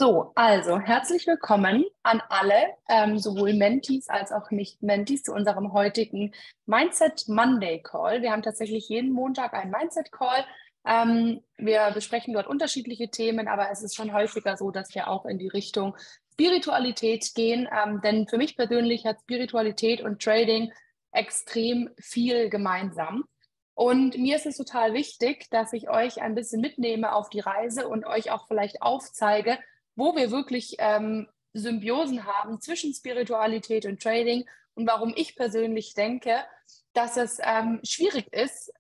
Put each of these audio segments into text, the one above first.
So, also herzlich willkommen an alle, sowohl Mentees als auch Nicht-Mentees, zu unserem heutigen Mindset Monday Call. Wir haben tatsächlich jeden Montag einen Mindset Call. Wir besprechen dort unterschiedliche Themen, aber es ist schon häufiger so, dass wir auch in die Richtung Spiritualität gehen. Denn für mich persönlich hat Spiritualität und Trading extrem viel gemeinsam. Und mir ist es total wichtig, dass ich euch ein bisschen mitnehme auf die Reise und euch auch vielleicht aufzeige, wo wir wirklich Symbiosen haben zwischen Spiritualität und Trading und warum ich persönlich denke, dass es schwierig ist,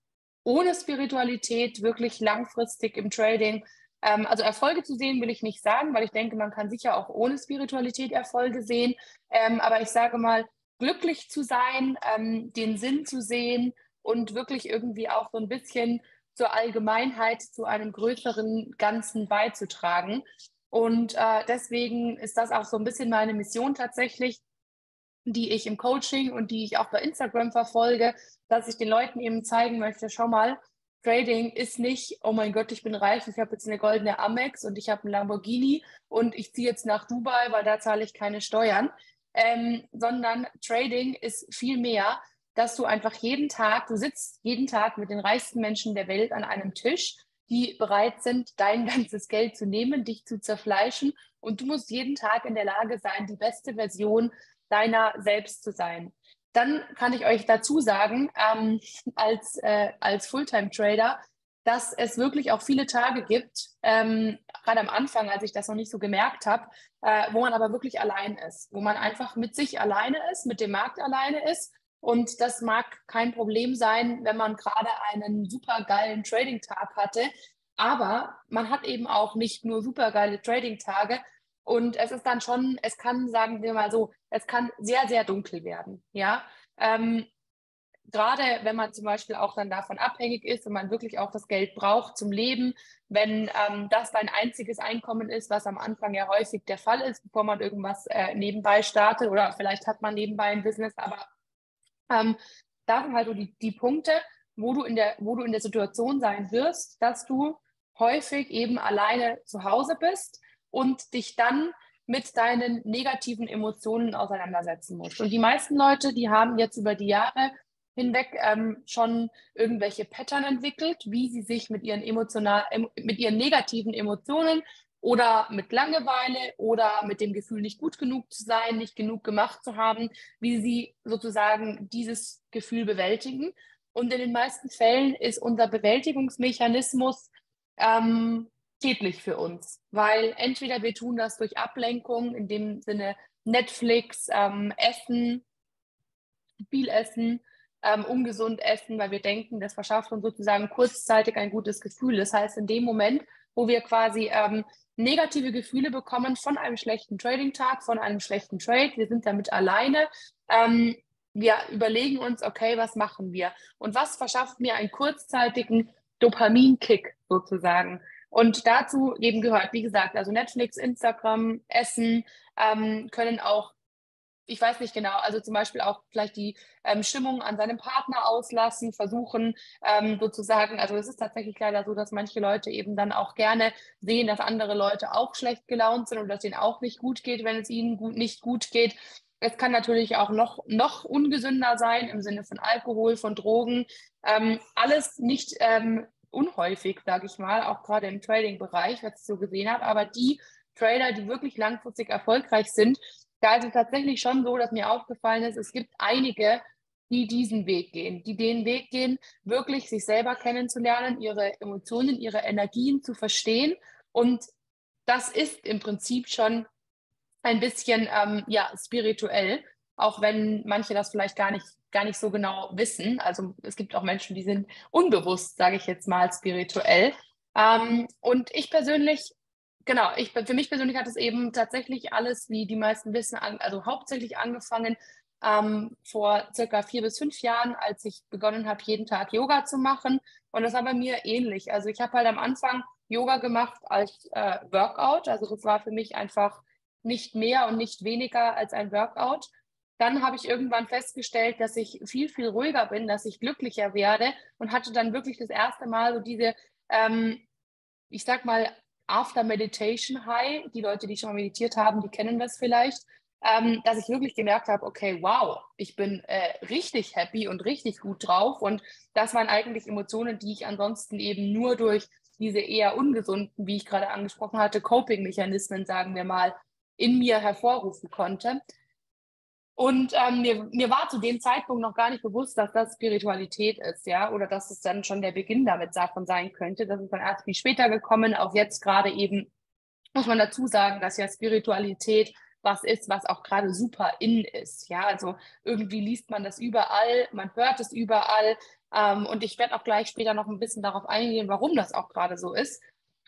ohne Spiritualität wirklich langfristig im Trading, also Erfolge zu sehen, will ich nicht sagen, weil ich denke, man kann sicher auch ohne Spiritualität Erfolge sehen. Aber ich sage mal, glücklich zu sein, den Sinn zu sehen und wirklich irgendwie auch so ein bisschen zur Allgemeinheit, zu einem größeren Ganzen beizutragen. Und deswegen ist das auch so ein bisschen meine Mission tatsächlich, die ich im Coaching und die ich auch bei Instagram verfolge, dass ich den Leuten eben zeigen möchte, schau mal, Trading ist nicht, oh mein Gott, ich bin reich, ich habe jetzt eine goldene Amex und ich habe einen Lamborghini und ich ziehe jetzt nach Dubai, weil da zahle ich keine Steuern, sondern Trading ist viel mehr, dass du einfach jeden Tag, du sitzt jeden Tag mit den reichsten Menschen der Welt an einem Tisch, die bereit sind, dein ganzes Geld zu nehmen, dich zu zerfleischen, und du musst jeden Tag in der Lage sein, die beste Version deiner selbst zu sein. Dann kann ich euch dazu sagen, als Fulltime-Trader, dass es wirklich auch viele Tage gibt, gerade am Anfang, als ich das noch nicht so gemerkt habe, wo man aber wirklich allein ist, wo man einfach mit sich alleine ist, mit dem Markt alleine ist. Und das mag kein Problem sein, wenn man gerade einen super geilen Trading-Tag hatte. Aber man hat eben auch nicht nur super geile Trading-Tage. Und es ist dann schon, es kann, sagen wir mal so, es kann sehr, sehr dunkel werden. Ja, ähm, gerade wenn man zum Beispiel auch dann davon abhängig ist und man wirklich auch das Geld braucht zum Leben, wenn das dein einziges Einkommen ist, was am Anfang ja häufig der Fall ist, bevor man irgendwas nebenbei startet, oder vielleicht hat man nebenbei ein Business, aber ähm, da sind halt so die Punkte, wo du in der Situation sein wirst, dass du häufig eben alleine zu Hause bist und dich dann mit deinen negativen Emotionen auseinandersetzen musst. Und die meisten Leute, die haben jetzt über die Jahre hinweg schon irgendwelche Pattern entwickelt, wie sie sich mit ihren negativen Emotionen oder mit Langeweile oder mit dem Gefühl, nicht gut genug zu sein, nicht genug gemacht zu haben, wie sie sozusagen dieses Gefühl bewältigen. Und in den meisten Fällen ist unser Bewältigungsmechanismus ähm, schädlich für uns, weil entweder wir tun das durch Ablenkung, in dem Sinne Netflix, Essen, viel essen, ungesund essen, weil wir denken, das verschafft uns sozusagen kurzzeitig ein gutes Gefühl. Das heißt, in dem Moment, wo wir quasi negative Gefühle bekommen von einem schlechten Trading-Tag, von einem schlechten Trade, wir sind damit alleine, wir überlegen uns, okay, was machen wir? Und was verschafft mir einen kurzzeitigen Dopaminkick sozusagen? Und dazu eben gehört, wie gesagt, also Netflix, Instagram, Essen, können auch, ich weiß nicht genau, also zum Beispiel auch vielleicht die Stimmung an seinem Partner auslassen, versuchen sozusagen, also es ist tatsächlich leider so, dass manche Leute eben dann auch gerne sehen, dass andere Leute auch schlecht gelaunt sind und dass denen auch nicht gut geht, wenn es ihnen nicht gut geht. Es kann natürlich auch noch ungesünder sein im Sinne von Alkohol, von Drogen. Alles nicht unhäufig, sage ich mal, auch gerade im Trading-Bereich, was ich so gesehen habe. Aber die Trader, die wirklich langfristig erfolgreich sind, da ist es tatsächlich schon so, dass mir aufgefallen ist, es gibt einige, die diesen Weg gehen, die den Weg gehen, wirklich sich selber kennenzulernen, ihre Emotionen, ihre Energien zu verstehen. Und das ist im Prinzip schon ein bisschen ja, spirituell, auch wenn manche das vielleicht gar nicht so genau wissen. Also es gibt auch Menschen, die sind unbewusst, sage ich jetzt mal, spirituell. Und ich persönlich, genau, für mich persönlich hat es eben tatsächlich alles, wie die meisten wissen, also hauptsächlich angefangen vor circa 4 bis 5 Jahren, als ich begonnen habe, jeden Tag Yoga zu machen. Und das war bei mir ähnlich. Also ich habe halt am Anfang Yoga gemacht als Workout. Also das war für mich einfach nicht mehr und nicht weniger als ein Workout. Dann habe ich irgendwann festgestellt, dass ich viel, viel ruhiger bin, dass ich glücklicher werde, und hatte dann wirklich das erste Mal so diese, ich sag mal, After Meditation High. Die Leute, die schon mal meditiert haben, die kennen das vielleicht. Dass ich wirklich gemerkt habe, okay, wow, ich bin richtig happy und richtig gut drauf. Und das waren eigentlich Emotionen, die ich ansonsten eben nur durch diese eher ungesunden, wie ich gerade angesprochen hatte, Coping-Mechanismen, sagen wir mal, in mir hervorrufen konnte. Und mir war zu dem Zeitpunkt noch gar nicht bewusst, dass das Spiritualität ist, ja, oder dass es dann schon der Beginn damit davon sein könnte. Das ist dann erst viel später gekommen, auch jetzt gerade eben, muss man dazu sagen, dass ja Spiritualität was ist, was auch gerade super in ist, ja, also irgendwie liest man das überall, man hört es überall, und ich werde auch gleich später noch ein bisschen darauf eingehen, warum das auch gerade so ist.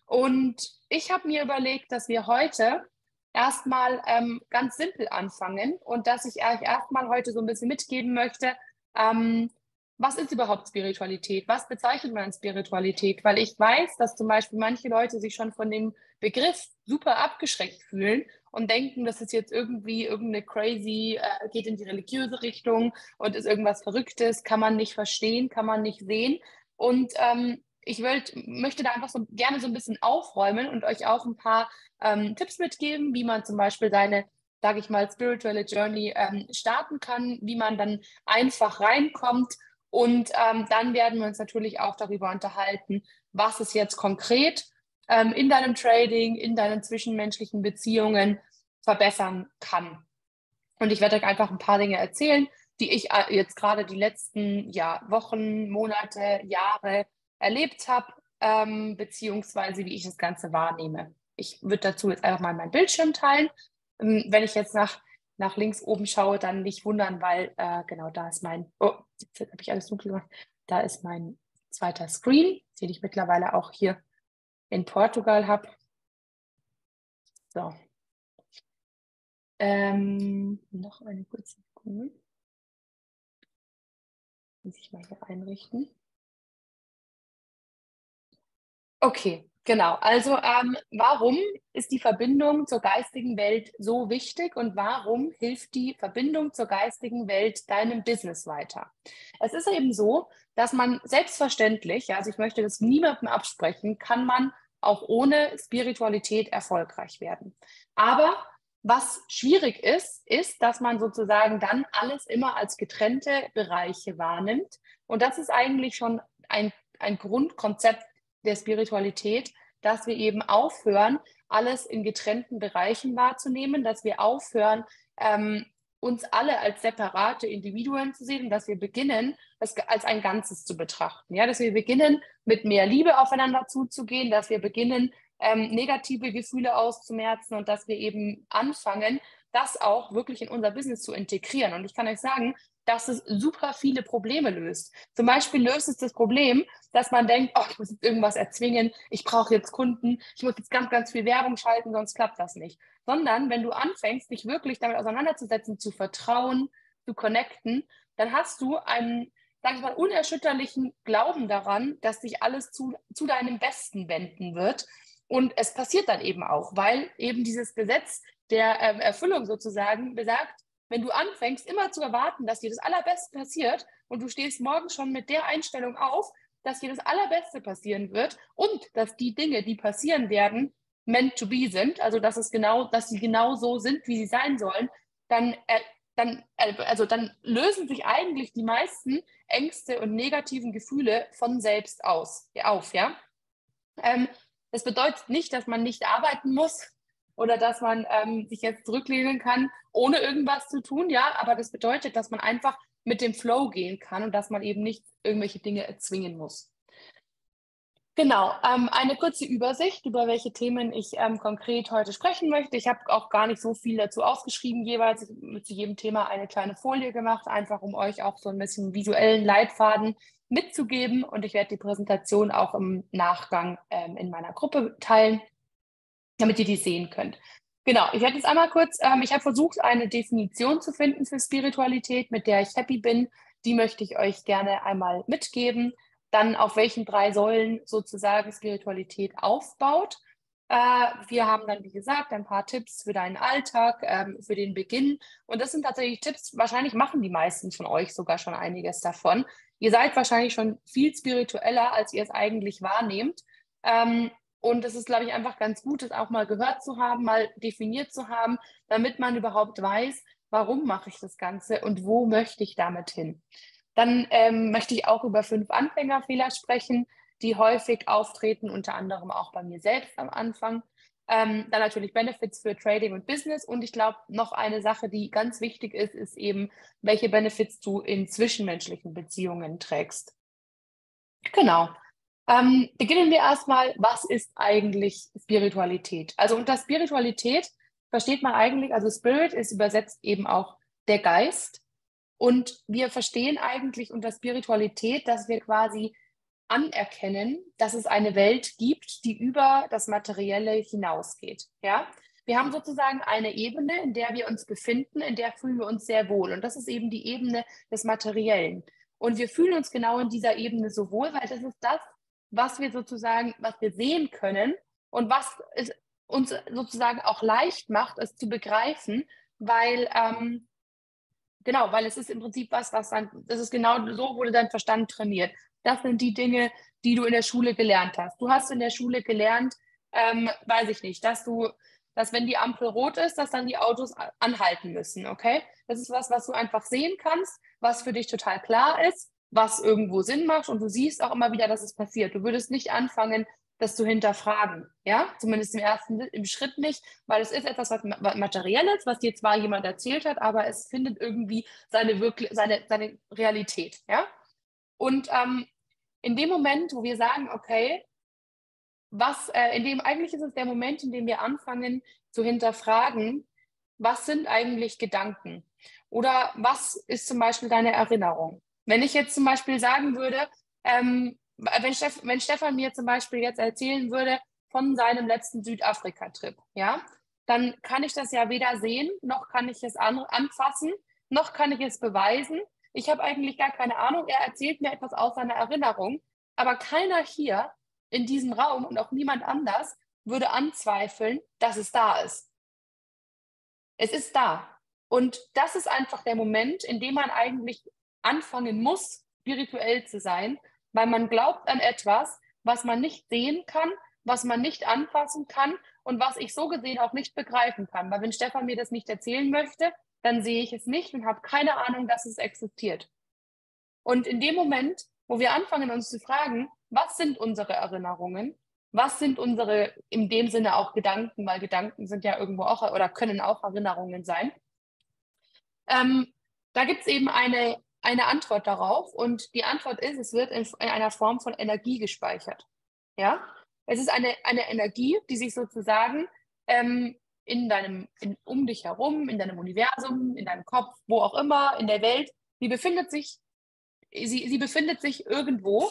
Und ich habe mir überlegt, dass wir heute erstmal ganz simpel anfangen und dass ich euch erstmal heute so ein bisschen mitgeben möchte, was ist überhaupt Spiritualität? Was bezeichnet man als Spiritualität? Weil ich weiß, dass zum Beispiel manche Leute sich schon von dem Begriff super abgeschreckt fühlen und denken, das ist jetzt irgendwie irgendeine crazy, geht in die religiöse Richtung und ist irgendwas Verrücktes, kann man nicht verstehen, kann man nicht sehen. Und möchte da einfach so gerne so ein bisschen aufräumen und euch auch ein paar Tipps mitgeben, wie man zum Beispiel seine, sage ich mal, spirituelle Journey starten kann, wie man dann einfach reinkommt. Und dann werden wir uns natürlich auch darüber unterhalten, was es jetzt konkret in deinem Trading, in deinen zwischenmenschlichen Beziehungen verbessern kann. Und ich werde euch einfach ein paar Dinge erzählen, die ich jetzt gerade die letzten Wochen, Monate, Jahre erlebt habe, beziehungsweise wie ich das Ganze wahrnehme. Ich würde dazu jetzt einfach mal meinen Bildschirm teilen. Wenn ich jetzt nach links oben schaue, dann nicht wundern, weil genau da ist jetzt habe ich alles dunkel gemacht. Da ist mein zweiter Screen, den ich mittlerweile auch hier in Portugal habe. So. Noch eine kurze Sekunde. Muss ich mal hier einrichten. Okay, genau. Also warum ist die Verbindung zur geistigen Welt so wichtig und warum hilft die Verbindung zur geistigen Welt deinem Business weiter? Es ist eben so, dass man selbstverständlich, also ich möchte das niemandem absprechen, kann man auch ohne Spiritualität erfolgreich werden. Aber was schwierig ist, dass man sozusagen dann alles immer als getrennte Bereiche wahrnimmt. Und das ist eigentlich schon ein Grundkonzept der Spiritualität, dass wir eben aufhören, alles in getrennten Bereichen wahrzunehmen, dass wir aufhören, uns alle als separate Individuen zu sehen und dass wir beginnen, das als ein Ganzes zu betrachten. Ja, dass wir beginnen, mit mehr Liebe aufeinander zuzugehen, dass wir beginnen, negative Gefühle auszumerzen und dass wir eben anfangen, das auch wirklich in unser Business zu integrieren. Und ich kann euch sagen, dass es super viele Probleme löst. Zum Beispiel löst es das Problem, dass man denkt, oh, ich muss jetzt irgendwas erzwingen, ich brauche jetzt Kunden, ich muss jetzt ganz, ganz viel Werbung schalten, sonst klappt das nicht. Sondern wenn du anfängst, dich wirklich damit auseinanderzusetzen, zu vertrauen, zu connecten, dann hast du einen, sag ich mal, unerschütterlichen Glauben daran, dass sich alles zu deinem Besten wenden wird. Und es passiert dann eben auch, weil eben dieses Gesetz der Erfüllung sozusagen besagt, wenn du anfängst, immer zu erwarten, dass dir das Allerbeste passiert und du stehst morgen schon mit der Einstellung auf, dass dir das Allerbeste passieren wird und dass die Dinge, die passieren werden, meant to be sind, also dass sie genau so sind, wie sie sein sollen, dann lösen sich eigentlich die meisten Ängste und negativen Gefühle von selbst auf, ja. Das bedeutet nicht, dass man nicht arbeiten muss oder dass man sich jetzt zurücklehnen kann, ohne irgendwas zu tun, ja, aber das bedeutet, dass man einfach mit dem Flow gehen kann und dass man eben nicht irgendwelche Dinge erzwingen muss. Genau, eine kurze Übersicht, über welche Themen ich konkret heute sprechen möchte. Ich habe auch gar nicht so viel dazu aufgeschrieben jeweils. Ich habe zu jedem Thema eine kleine Folie gemacht, einfach um euch auch so ein bisschen visuellen Leitfaden mitzugeben. Und ich werde die Präsentation auch im Nachgang in meiner Gruppe teilen, damit ihr die sehen könnt. Genau, ich werde jetzt einmal kurz, ich habe versucht, eine Definition zu finden für Spiritualität, mit der ich happy bin. Die möchte ich euch gerne einmal mitgeben. Dann auf welchen 3 Säulen sozusagen Spiritualität aufbaut. Wir haben dann, wie gesagt, ein paar Tipps für deinen Alltag, für den Beginn. Und das sind tatsächlich Tipps, wahrscheinlich machen die meisten von euch sogar schon einiges davon. Ihr seid wahrscheinlich schon viel spiritueller, als ihr es eigentlich wahrnehmt. Und es ist, glaube ich, einfach ganz gut, das auch mal gehört zu haben, mal definiert zu haben, damit man überhaupt weiß, warum mache ich das Ganze und wo möchte ich damit hin. Dann möchte ich auch über 5 Anfängerfehler sprechen, die häufig auftreten, unter anderem auch bei mir selbst am Anfang. Dann natürlich Benefits für Trading und Business. Und ich glaube, noch eine Sache, die ganz wichtig ist, ist eben, welche Benefits du in zwischenmenschlichen Beziehungen trägst. Genau. Beginnen wir erstmal, was ist eigentlich Spiritualität? Also unter Spiritualität versteht man eigentlich, also Spirit ist übersetzt eben auch der Geist. Und wir verstehen eigentlich unter Spiritualität, dass wir quasi anerkennen, dass es eine Welt gibt, die über das Materielle hinausgeht. Ja? Wir haben sozusagen eine Ebene, in der wir uns befinden, in der fühlen wir uns sehr wohl. Und das ist eben die Ebene des Materiellen. Und wir fühlen uns genau in dieser Ebene so wohl, weil das ist das, was wir sozusagen, was wir sehen können und was es uns sozusagen auch leicht macht, es zu begreifen, weil genau, weil es ist im Prinzip was dann, das ist genau so, wurde dein Verstand trainiert. Das sind die Dinge, die du in der Schule gelernt hast. Du hast in der Schule gelernt, weiß ich nicht, dass wenn die Ampel rot ist, dass dann die Autos anhalten müssen, okay? Das ist was du einfach sehen kannst, was für dich total klar ist, was irgendwo Sinn macht und du siehst auch immer wieder, dass es passiert. Du würdest nicht anfangen, das zu hinterfragen, ja? Zumindest im Schritt nicht, weil es ist etwas, was Materielles, was dir zwar jemand erzählt hat, aber es findet irgendwie seine Realität, ja? Und in dem Moment, wo wir sagen, okay, eigentlich ist es der Moment, in dem wir anfangen zu hinterfragen, was sind eigentlich Gedanken? Oder was ist zum Beispiel deine Erinnerung? Wenn ich jetzt zum Beispiel sagen würde, wenn Stefan mir zum Beispiel jetzt erzählen würde von seinem letzten Südafrika-Trip, ja, dann kann ich das ja weder sehen, noch kann ich es anfassen, noch kann ich es beweisen. Ich habe eigentlich gar keine Ahnung. Er erzählt mir etwas aus seiner Erinnerung, aber keiner hier in diesem Raum und auch niemand anders würde anzweifeln, dass es da ist. Es ist da. Und das ist einfach der Moment, in dem man eigentlich anfangen muss, spirituell zu sein, weil man glaubt an etwas, was man nicht sehen kann, was man nicht anfassen kann und was ich so gesehen auch nicht begreifen kann. Weil wenn Stefan mir das nicht erzählen möchte, dann sehe ich es nicht und habe keine Ahnung, dass es existiert. Und in dem Moment, wo wir anfangen, uns zu fragen, was sind unsere Erinnerungen? Was sind unsere, in dem Sinne auch Gedanken, weil Gedanken sind ja irgendwo auch oder können auch Erinnerungen sein. Da gibt es eben eine Antwort darauf und die Antwort ist, es wird in einer Form von Energie gespeichert. Ja? Es ist eine Energie, die sich sozusagen um dich herum, in deinem Universum, in deinem Kopf, wo auch immer, in der Welt, sie befindet sich irgendwo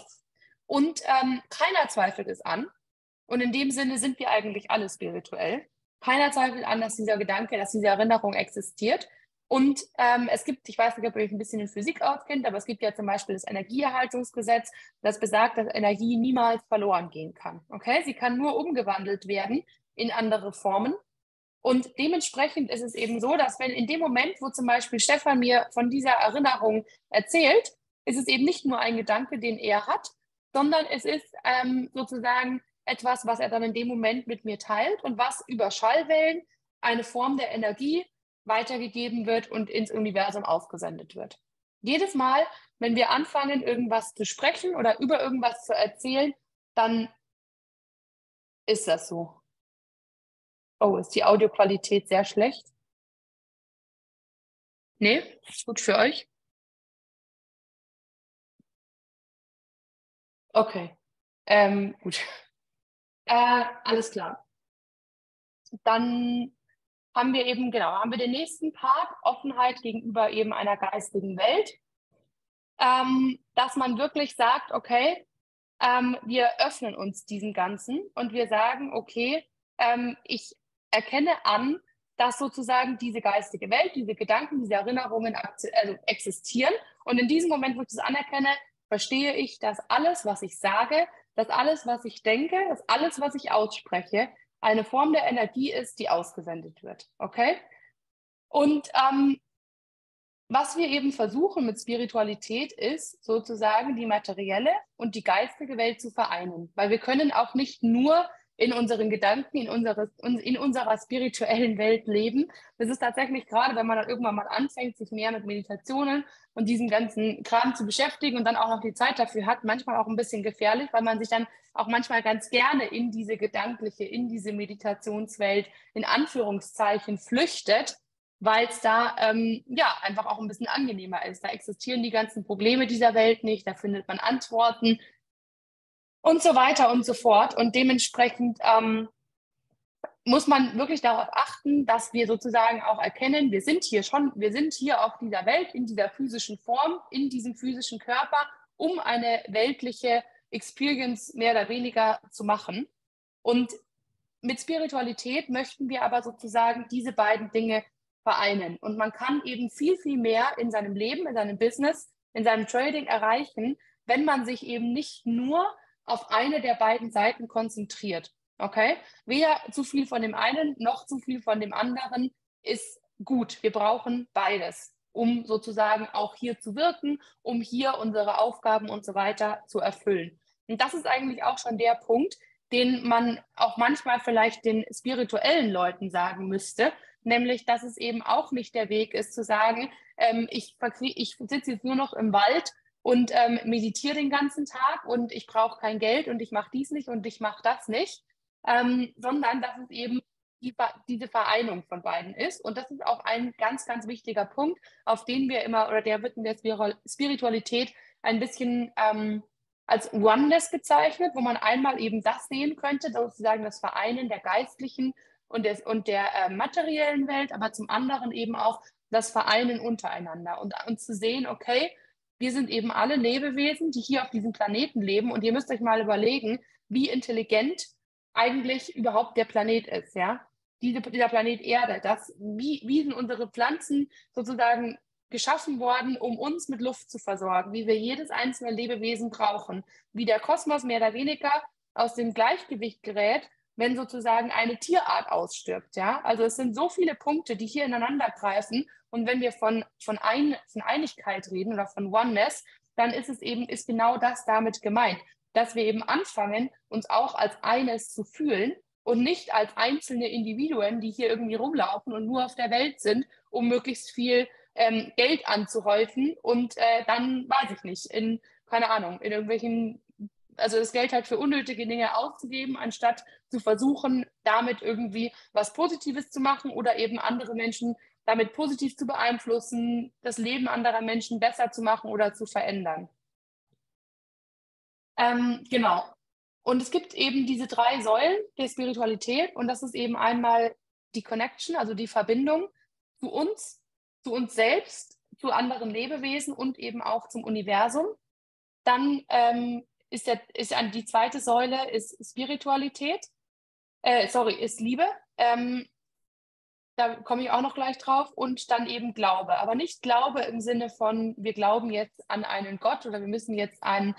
und keiner zweifelt es an. Und in dem Sinne sind wir eigentlich alle spirituell. Keiner zweifelt an, dass dieser Gedanke, dass diese Erinnerung existiert. Und es gibt, ich weiß nicht, ob ihr euch ein bisschen in Physik auskennt, aber es gibt ja zum Beispiel das Energieerhaltungsgesetz, das besagt, dass Energie niemals verloren gehen kann. Okay? Sie kann nur umgewandelt werden in andere Formen. Und dementsprechend ist es eben so, dass wenn in dem Moment, wo zum Beispiel Stefan mir von dieser Erinnerung erzählt, ist es eben nicht nur ein Gedanke, den er hat, sondern es ist sozusagen etwas, was er dann in dem Moment mit mir teilt und was über Schallwellen eine Form der Energie weitergegeben wird und ins Universum ausgesendet wird. Jedes Mal, wenn wir anfangen, irgendwas zu sprechen oder über irgendwas zu erzählen, dann ist das so. Oh, ist die Audioqualität sehr schlecht? Nee, ist gut für euch? Okay, gut. Alles klar. Dann haben wir den nächsten Part, Offenheit gegenüber eben einer geistigen Welt. Dass man wirklich sagt, okay, wir öffnen uns diesem Ganzen und wir sagen, okay, ich erkenne an, dass sozusagen diese geistige Welt, diese Gedanken, diese Erinnerungen also existieren. Und in diesem Moment, wo ich das anerkenne, verstehe ich, dass alles, was ich sage, dass alles, was ich denke, dass alles, was ich ausspreche, eine Form der Energie ist, die ausgesendet wird. Okay? Und was wir eben versuchen mit Spiritualität ist, sozusagen die materielle und die geistige Welt zu vereinen. Weil wir können auch nicht nur in unseren Gedanken, in unserer spirituellen Welt leben. Das ist tatsächlich gerade, wenn man dann irgendwann mal anfängt, sich mehr mit Meditationen und diesem ganzen Kram zu beschäftigen und dann auch noch die Zeit dafür hat, manchmal auch ein bisschen gefährlich, weil man sich dann auch manchmal ganz gerne in diese gedankliche, in diese Meditationswelt in Anführungszeichen flüchtet, weil es da ja einfach auch ein bisschen angenehmer ist. Da existieren die ganzen Probleme dieser Welt nicht, da findet man Antworten und so weiter und so fort. Und dementsprechend muss man wirklich darauf achten, dass wir sozusagen auch erkennen, wir sind hier auf dieser Welt, in dieser physischen Form, in diesem physischen Körper, um eine weltliche Experience mehr oder weniger zu machen. Und mit Spiritualität möchten wir aber sozusagen diese beiden Dinge vereinen. Und man kann eben viel, viel mehr in seinem Leben, in seinem Business, in seinem Trading erreichen, wenn man sich eben nicht nur auf eine der beiden Seiten konzentriert. Okay? Weder zu viel von dem einen noch zu viel von dem anderen ist gut. Wir brauchen beides, um sozusagen auch hier zu wirken, um hier unsere Aufgaben und so weiter zu erfüllen. Und das ist eigentlich auch schon der Punkt, den man auch manchmal vielleicht den spirituellen Leuten sagen müsste, nämlich, dass es eben auch nicht der Weg ist, zu sagen, ich sitze jetzt nur noch im Wald und meditiere den ganzen Tag und ich brauche kein Geld und ich mache dies nicht und ich mache das nicht, sondern dass es eben diese Vereinung von beiden ist. Und das ist auch ein ganz, ganz wichtiger Punkt, auf den wir immer, oder der wird in der Spiritualität ein bisschen als Oneness bezeichnet, wo man einmal eben das sehen könnte, sozusagen das Vereinen der geistlichen und der materiellen Welt, aber zum anderen eben auch das Vereinen untereinander und zu sehen, okay, wir sind eben alle Lebewesen, die hier auf diesem Planeten leben und ihr müsst euch mal überlegen, wie intelligent eigentlich überhaupt der Planet ist, ja? Dieser Planet Erde, wie sind unsere Pflanzen sozusagen geschaffen worden, um uns mit Luft zu versorgen, wie wir jedes einzelne Lebewesen brauchen, wie der Kosmos mehr oder weniger aus dem Gleichgewicht gerät, wenn sozusagen eine Tierart ausstirbt. Ja? Also es sind so viele Punkte, die hier ineinander greifen. Und wenn wir von Einigkeit reden oder von Oneness, dann ist genau das damit gemeint, dass wir eben anfangen, uns auch als eines zu fühlen und nicht als einzelne Individuen, die hier irgendwie rumlaufen und nur auf der Welt sind, um möglichst viel Geld anzuhäufen und dann, weiß ich nicht, keine Ahnung, in irgendwelchen, also das Geld halt für unnötige Dinge auszugeben, anstatt zu versuchen, damit irgendwie was Positives zu machen oder eben andere Menschen damit positiv zu beeinflussen, das Leben anderer Menschen besser zu machen oder zu verändern. Genau. Und es gibt eben diese drei Säulen der Spiritualität und das ist eben einmal die Connection, also die Verbindung zu uns selbst, zu anderen Lebewesen und eben auch zum Universum. Dann die zweite Säule ist Spiritualität, ist Liebe. Da komme ich auch noch gleich drauf. Und dann eben Glaube. Aber nicht Glaube im Sinne von, wir glauben jetzt an einen Gott oder wir müssen jetzt an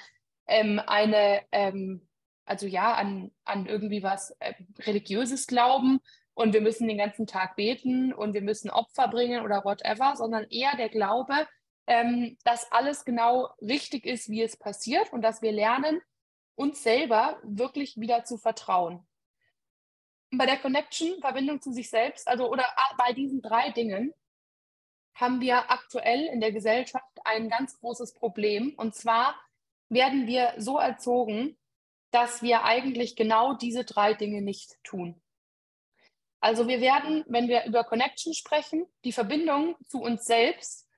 also ja, an irgendwie was Religiöses glauben und wir müssen den ganzen Tag beten und wir müssen Opfer bringen oder whatever, sondern eher der Glaube, dass alles genau richtig ist, wie es passiert und dass wir lernen, uns selber wirklich wieder zu vertrauen. Und bei der Connection, Verbindung zu sich selbst, also oder bei diesen drei Dingen, haben wir aktuell in der Gesellschaft ein ganz großes Problem. Und zwar werden wir so erzogen, dass wir eigentlich genau diese drei Dinge nicht tun. Also wir werden, wenn wir über Connection sprechen, die Verbindung zu uns selbst,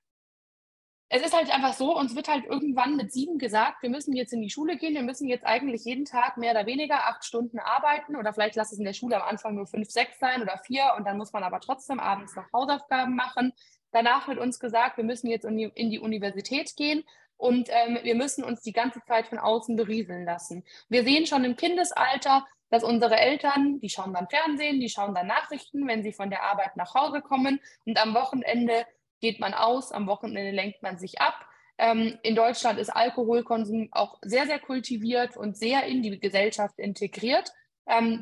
es ist halt einfach so, uns wird halt irgendwann mit 7 gesagt, wir müssen jetzt in die Schule gehen, wir müssen jetzt eigentlich jeden Tag mehr oder weniger 8 Stunden arbeiten oder vielleicht lass es in der Schule am Anfang nur 5, 6 sein oder 4 und dann muss man aber trotzdem abends noch Hausaufgaben machen. Danach wird uns gesagt, wir müssen jetzt in die Universität gehen und wir müssen uns die ganze Zeit von außen berieseln lassen. Wir sehen schon im Kindesalter, dass unsere Eltern, die schauen dann Fernsehen, die schauen dann Nachrichten, wenn sie von der Arbeit nach Hause kommen und am Wochenende geht man aus, am Wochenende lenkt man sich ab. In Deutschland ist Alkoholkonsum auch sehr, sehr kultiviert und sehr in die Gesellschaft integriert.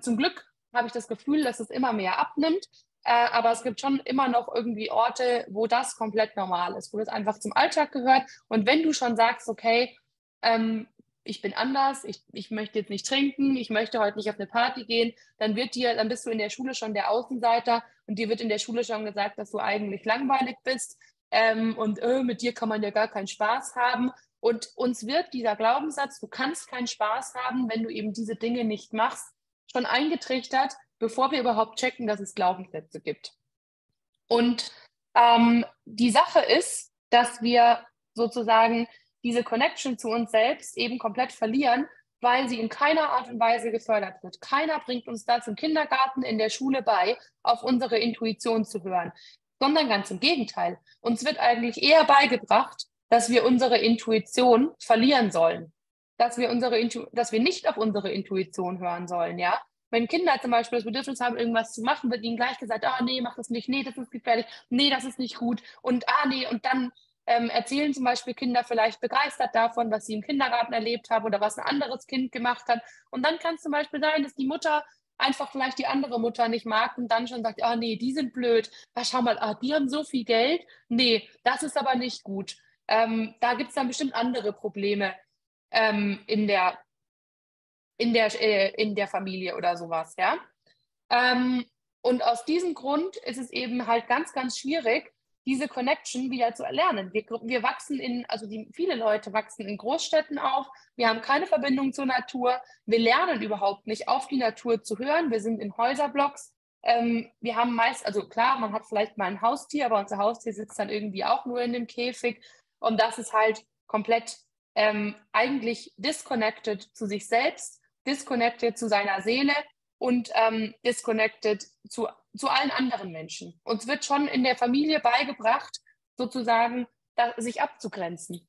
Zum Glück habe ich das Gefühl, dass es immer mehr abnimmt. Aber es gibt schon immer noch irgendwie Orte, wo das komplett normal ist, wo das einfach zum Alltag gehört. Und wenn du schon sagst, okay, ich bin anders, ich möchte jetzt nicht trinken, ich möchte heute nicht auf eine Party gehen, dann bist du in der Schule schon der Außenseiter und dir wird in der Schule schon gesagt, dass du eigentlich langweilig bist und mit dir kann man ja gar keinen Spaß haben. Und uns wird dieser Glaubenssatz, du kannst keinen Spaß haben, wenn du eben diese Dinge nicht machst, schon eingetrichtert, bevor wir überhaupt checken, dass es Glaubenssätze gibt. Und die Sache ist, dass wir sozusagen diese Connection zu uns selbst eben komplett verlieren, weil sie in keiner Art und Weise gefördert wird. Keiner bringt uns das im Kindergarten, in der Schule bei, auf unsere Intuition zu hören, sondern ganz im Gegenteil. Uns wird eigentlich eher beigebracht, dass wir unsere Intuition verlieren sollen, dass wir nicht auf unsere Intuition hören sollen, ja. Wenn Kinder zum Beispiel das Bedürfnis haben, irgendwas zu machen, wird ihnen gleich gesagt, ah nee, mach das nicht, nee, das ist gefährlich, nee, das ist nicht gut und nee, und dann erzählen zum Beispiel Kinder vielleicht begeistert davon, was sie im Kindergarten erlebt haben oder was ein anderes Kind gemacht hat. Und dann kann es zum Beispiel sein, dass die Mutter einfach vielleicht die andere Mutter nicht mag und dann schon sagt, ah nee, die sind blöd, schau mal, die haben so viel Geld, nee, das ist aber nicht gut. Da gibt es dann bestimmt andere Probleme in der Familie oder sowas, ja. Und aus diesem Grund ist es eben halt ganz, ganz schwierig, diese Connection wieder zu erlernen. Wir wachsen viele Leute wachsen in Großstädten auf, wir haben keine Verbindung zur Natur, wir lernen überhaupt nicht, auf die Natur zu hören, wir sind in Häuserblocks, wir haben also klar, man hat vielleicht mal ein Haustier, aber unser Haustier sitzt dann irgendwie auch nur in dem Käfig und das ist halt komplett eigentlich disconnected zu sich selbst, disconnected zu seiner Seele und disconnected zu allen anderen Menschen. Uns wird schon in der Familie beigebracht, sozusagen sich abzugrenzen.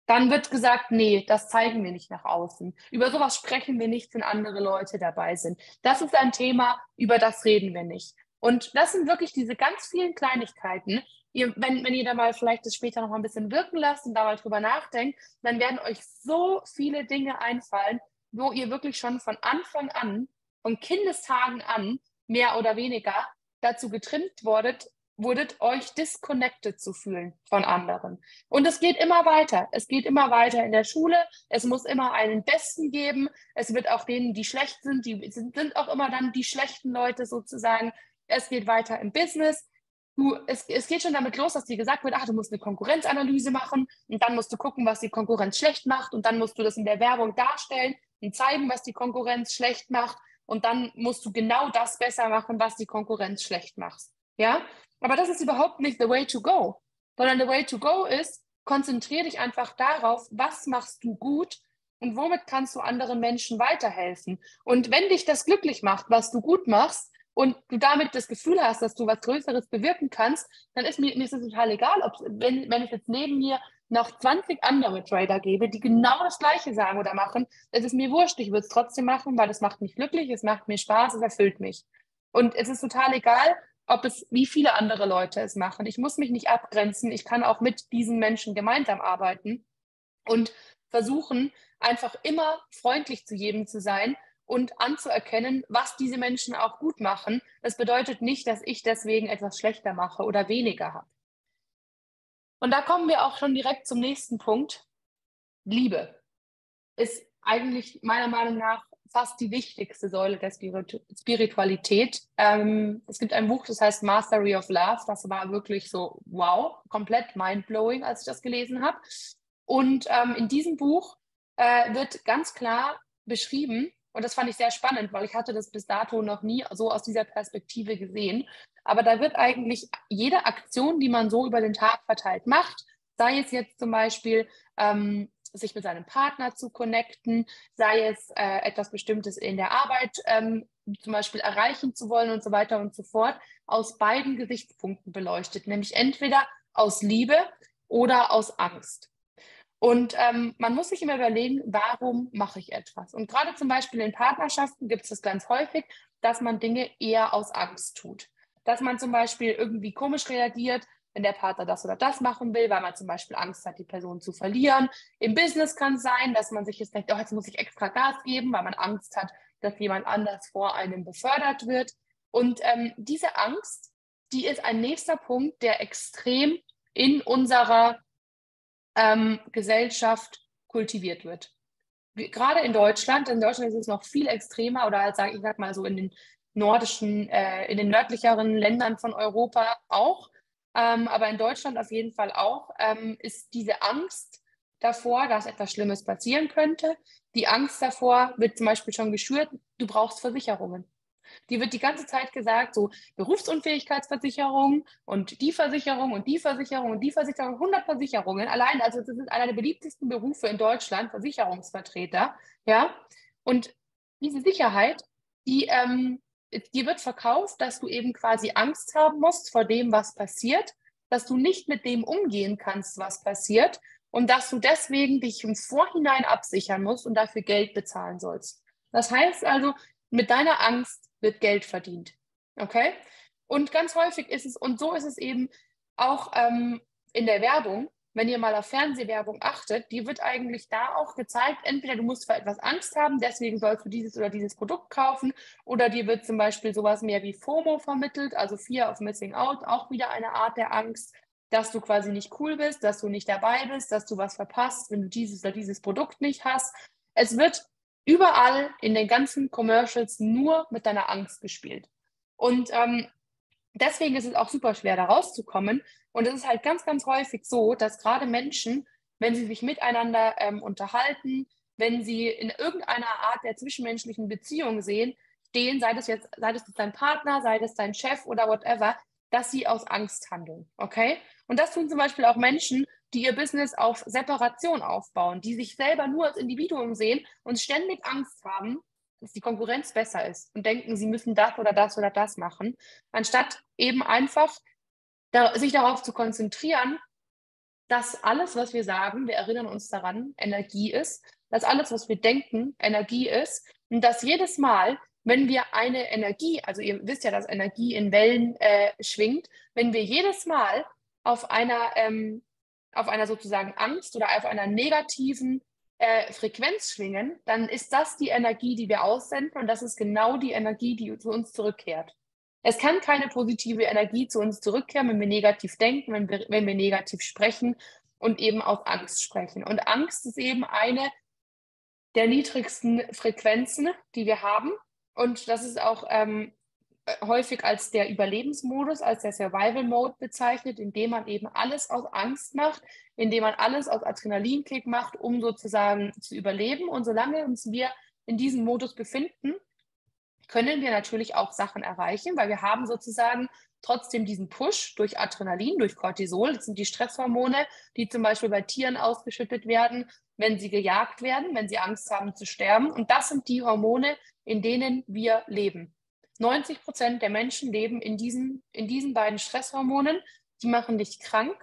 Dann wird gesagt, nee, das zeigen wir nicht nach außen. Über sowas sprechen wir nicht, wenn andere Leute dabei sind. Das ist ein Thema, über das reden wir nicht. Und das sind wirklich diese ganz vielen Kleinigkeiten. Wenn ihr da mal vielleicht das später noch mal ein bisschen wirken lasst und da mal drüber nachdenkt, dann werden euch so viele Dinge einfallen, wo ihr wirklich schon von Anfang an, von Kindestagen an, mehr oder weniger dazu getrimmt wurdet, euch disconnected zu fühlen von anderen. Und es geht immer weiter. Es geht immer weiter in der Schule. Es muss immer einen Besten geben. Es wird auch denen, die schlecht sind, die sind auch immer dann die schlechten Leute sozusagen. Es geht weiter im Business. Es geht schon damit los, dass dir gesagt wird, du musst eine Konkurrenzanalyse machen und dann musst du gucken, was die Konkurrenz schlecht macht und dann musst du das in der Werbung darstellen und zeigen, was die Konkurrenz schlecht macht und dann musst du genau das besser machen, was die Konkurrenz schlecht macht. Ja? Aber das ist überhaupt nicht the way to go, sondern the way to go ist, konzentriere dich einfach darauf, was machst du gut und womit kannst du anderen Menschen weiterhelfen. Und wenn dich das glücklich macht, was du gut machst, und du damit das Gefühl hast, dass du was Größeres bewirken kannst, dann ist mir ist es total egal, wenn es jetzt neben mir noch 20 andere Trader gäbe, die genau das Gleiche sagen oder machen. Es ist mir wurscht, ich würde es trotzdem machen, weil es macht mich glücklich, es macht mir Spaß, es erfüllt mich. Und es ist total egal, wie viele andere Leute es machen. Ich muss mich nicht abgrenzen, ich kann auch mit diesen Menschen gemeinsam arbeiten und versuchen, einfach immer freundlich zu jedem zu sein und anzuerkennen, was diese Menschen auch gut machen. Das bedeutet nicht, dass ich deswegen etwas schlechter mache oder weniger habe. Und da kommen wir auch schon direkt zum nächsten Punkt. Liebe ist eigentlich meiner Meinung nach fast die wichtigste Säule der Spiritualität. Es gibt ein Buch, das heißt Mastery of Love. Das war wirklich so, wow, komplett mindblowing, als ich das gelesen habe. Und in diesem Buch wird ganz klar beschrieben, und das fand ich sehr spannend, weil ich hatte das bis dato noch nie so aus dieser Perspektive gesehen. Aber da wird eigentlich jede Aktion, die man so über den Tag verteilt macht, sei es jetzt zum Beispiel sich mit seinem Partner zu connecten, sei es etwas Bestimmtes in der Arbeit zum Beispiel erreichen zu wollen und so weiter und so fort, aus beiden Gesichtspunkten beleuchtet, nämlich entweder aus Liebe oder aus Angst. Und man muss sich immer überlegen, warum mache ich etwas? Und gerade zum Beispiel in Partnerschaften gibt es das ganz häufig, dass man Dinge eher aus Angst tut. Dass man zum Beispiel irgendwie komisch reagiert, wenn der Partner das oder das machen will, weil man zum Beispiel Angst hat, die Person zu verlieren. Im Business kann es sein, dass man sich jetzt denkt, jetzt muss ich extra Gas geben, weil man Angst hat, dass jemand anders vor einem befördert wird. Und diese Angst, die ist ein nächster Punkt, der extrem in unserer Gesellschaft kultiviert wird. gerade in Deutschland ist es noch viel extremer oder halt ich sag mal so in den in den nördlicheren Ländern von Europa auch, aber in Deutschland auf jeden Fall auch, ist diese Angst davor, dass etwas Schlimmes passieren könnte. Die Angst davor wird zum Beispiel schon geschürt, du brauchst Versicherungen. Die wird die ganze Zeit gesagt, so Berufsunfähigkeitsversicherung und die Versicherung und die Versicherung und die Versicherung, 100 Versicherungen. Allein, also das ist einer der beliebtesten Berufe in Deutschland, Versicherungsvertreter, ja. Und diese Sicherheit, die, die wird verkauft, dass du eben quasi Angst haben musst vor dem, was passiert, dass du nicht mit dem umgehen kannst, was passiert und dass du deswegen dich im Vorhinein absichern musst und dafür Geld bezahlen sollst. Das heißt also, mit deiner Angst wird Geld verdient. Okay? Und ganz häufig ist es, und so ist es eben auch in der Werbung, wenn ihr mal auf Fernsehwerbung achtet, die wird eigentlich da auch gezeigt, entweder du musst vor etwas Angst haben, deswegen sollst du dieses oder dieses Produkt kaufen, oder dir wird zum Beispiel sowas mehr wie FOMO vermittelt, also Fear of Missing Out, auch wieder eine Art der Angst, dass du quasi nicht cool bist, dass du nicht dabei bist, dass du was verpasst, wenn du dieses oder dieses Produkt nicht hast. Es wird überall in den ganzen Commercials nur mit deiner Angst gespielt. Und deswegen ist es auch super schwer, da rauszukommen. Und es ist halt ganz, ganz häufig so, dass gerade Menschen, wenn sie sich miteinander unterhalten, wenn sie in irgendeiner Art der zwischenmenschlichen Beziehung stehen, sei das dein Partner, sei das dein Chef oder whatever, dass sie aus Angst handeln. Okay? Und das tun zum Beispiel auch Menschen, die ihr Business auf Separation aufbauen, die sich selber nur als Individuum sehen und ständig Angst haben, dass die Konkurrenz besser ist und denken, sie müssen das oder das oder das machen, anstatt eben einfach sich darauf zu konzentrieren, dass alles, was wir sagen, wir erinnern uns daran, Energie ist, dass alles, was wir denken, Energie ist und dass jedes Mal, wenn wir eine Energie, also ihr wisst ja, dass Energie in Wellen schwingt, wenn wir jedes Mal auf einer sozusagen Angst oder auf einer negativen Frequenz schwingen, dann ist das die Energie, die wir aussenden und das ist genau die Energie, die zu uns zurückkehrt. Es kann keine positive Energie zu uns zurückkehren, wenn wir negativ denken, wenn wir negativ sprechen und eben aus Angst sprechen. Und Angst ist eben eine der niedrigsten Frequenzen, die wir haben. Und das ist auch häufig als der Überlebensmodus, als der Survival Mode bezeichnet, indem man eben alles aus Angst macht, indem man alles aus Adrenalinkick macht, um sozusagen zu überleben. Und solange uns wir in diesem Modus befinden, können wir natürlich auch Sachen erreichen, weil wir haben sozusagen trotzdem diesen Push durch Adrenalin, durch Cortisol. Das sind die Stresshormone, die zum Beispiel bei Tieren ausgeschüttet werden, wenn sie gejagt werden, wenn sie Angst haben zu sterben. Und das sind die Hormone, in denen wir leben. 90% der Menschen leben in diesen beiden Stresshormonen. Die machen dich krank,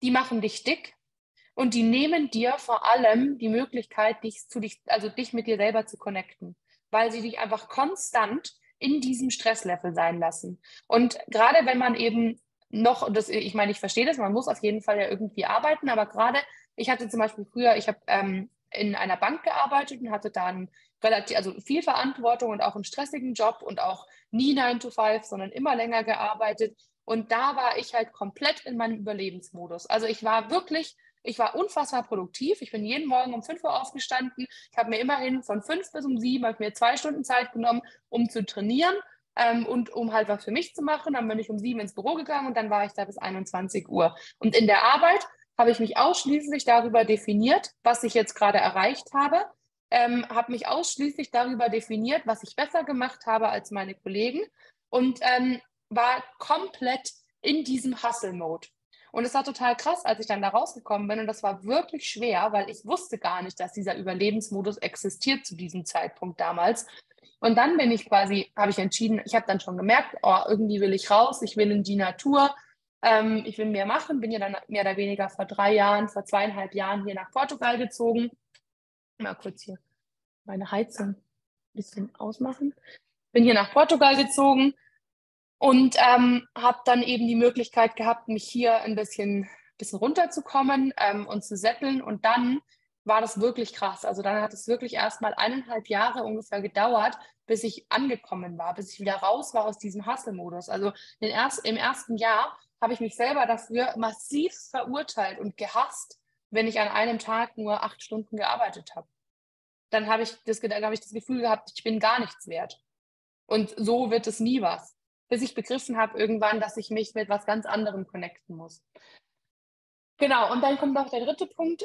die machen dich dick und die nehmen dir vor allem die Möglichkeit, dich mit dir selber zu connecten, weil sie dich einfach konstant in diesem Stresslevel sein lassen. Und gerade wenn man eben noch, ich meine, ich verstehe das, man muss auf jeden Fall ja irgendwie arbeiten, aber gerade, ich hatte zum Beispiel früher, ich habe in einer Bank gearbeitet und hatte dann also viel Verantwortung und auch einen stressigen Job und auch nie 9 to 5, sondern immer länger gearbeitet. Und da war ich halt komplett in meinem Überlebensmodus. Also ich war unfassbar produktiv. Ich bin jeden Morgen um 5 Uhr aufgestanden. Ich habe mir immerhin von 5 bis um 7 habe ich mir 2 Stunden Zeit genommen, um zu trainieren und um halt was für mich zu machen. Dann bin ich um 7 ins Büro gegangen und dann war ich da bis 21 Uhr. Und in der Arbeit habe ich mich ausschließlich darüber definiert, was ich jetzt gerade erreicht habe mich ausschließlich darüber definiert, was ich besser gemacht habe als meine Kollegen und war komplett in diesem Hustle-Mode. Und es war total krass, als ich dann da rausgekommen bin. Und das war wirklich schwer, weil ich wusste gar nicht, dass dieser Überlebensmodus existiert zu diesem Zeitpunkt damals. Und dann habe ich entschieden, ich habe dann schon gemerkt, oh, irgendwie will ich raus, ich will in die Natur, ich will mehr machen, bin ja dann mehr oder weniger vor 3 Jahren, vor 2,5 Jahren hier nach Portugal gezogen. Mal kurz hier meine Heizung ein bisschen ausmachen. Bin hier nach Portugal gezogen und habe dann eben die Möglichkeit gehabt, mich hier ein bisschen runterzukommen und zu setteln. Und dann war das wirklich krass. Also dann hat es wirklich erst mal 1,5 Jahre ungefähr gedauert, bis ich angekommen war, bis ich wieder raus war aus diesem Hustle-Modus. Also im ersten Jahr habe ich mich selber dafür massiv verurteilt und gehasst, wenn ich an einem Tag nur 8 Stunden gearbeitet habe. dann habe ich das Gefühl gehabt, ich bin gar nichts wert. Und so wird es nie was. Bis ich begriffen habe irgendwann, dass ich mich mit was ganz anderem connecten muss. Genau, und dann kommt noch der dritte Punkt,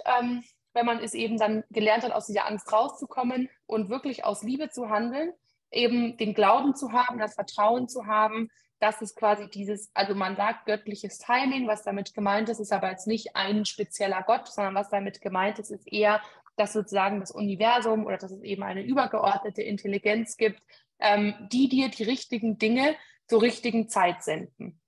wenn man es eben dann gelernt hat, aus dieser Angst rauszukommen und wirklich aus Liebe zu handeln, eben den Glauben zu haben, das Vertrauen zu haben, dass es quasi also man sagt göttliches Timing, was damit gemeint ist aber jetzt nicht ein spezieller Gott, sondern was damit gemeint ist eher, dass sozusagen das Universum oder dass es eben eine übergeordnete Intelligenz gibt, die dir die richtigen Dinge zur richtigen Zeit senden.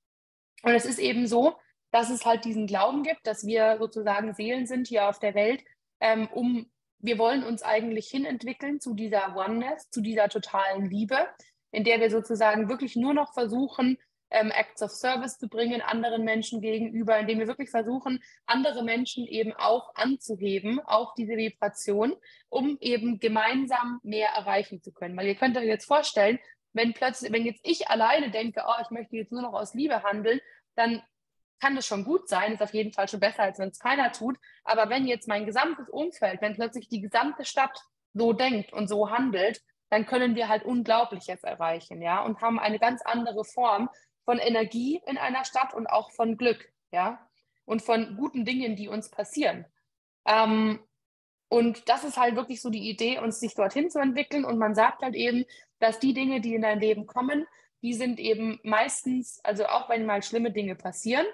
Und es ist eben so, dass es halt diesen Glauben gibt, dass wir sozusagen Seelen sind hier auf der Welt, wir wollen uns eigentlich hinentwickeln zu dieser Oneness, zu dieser totalen Liebe, in der wir sozusagen wirklich nur noch versuchen, Acts of Service zu bringen anderen Menschen gegenüber, indem wir wirklich versuchen, andere Menschen eben auch anzuheben auf diese Vibration, um eben gemeinsam mehr erreichen zu können. Weil ihr könnt euch jetzt vorstellen, wenn jetzt ich alleine denke, oh, ich möchte jetzt nur noch aus Liebe handeln, dann kann das schon gut sein, ist auf jeden Fall schon besser, als wenn es keiner tut. Aber wenn jetzt mein gesamtes Umfeld, wenn plötzlich die gesamte Stadt so denkt und so handelt, dann können wir halt Unglaubliches erreichen, ja, und haben eine ganz andere Form von Energie in einer Stadt und auch von Glück, ja, und von guten Dingen, die uns passieren. Und das ist halt wirklich so die Idee, uns sich dorthin zu entwickeln. Und man sagt halt eben, dass die Dinge, die in dein Leben kommen, die sind eben meistens, also auch wenn mal schlimme Dinge passieren,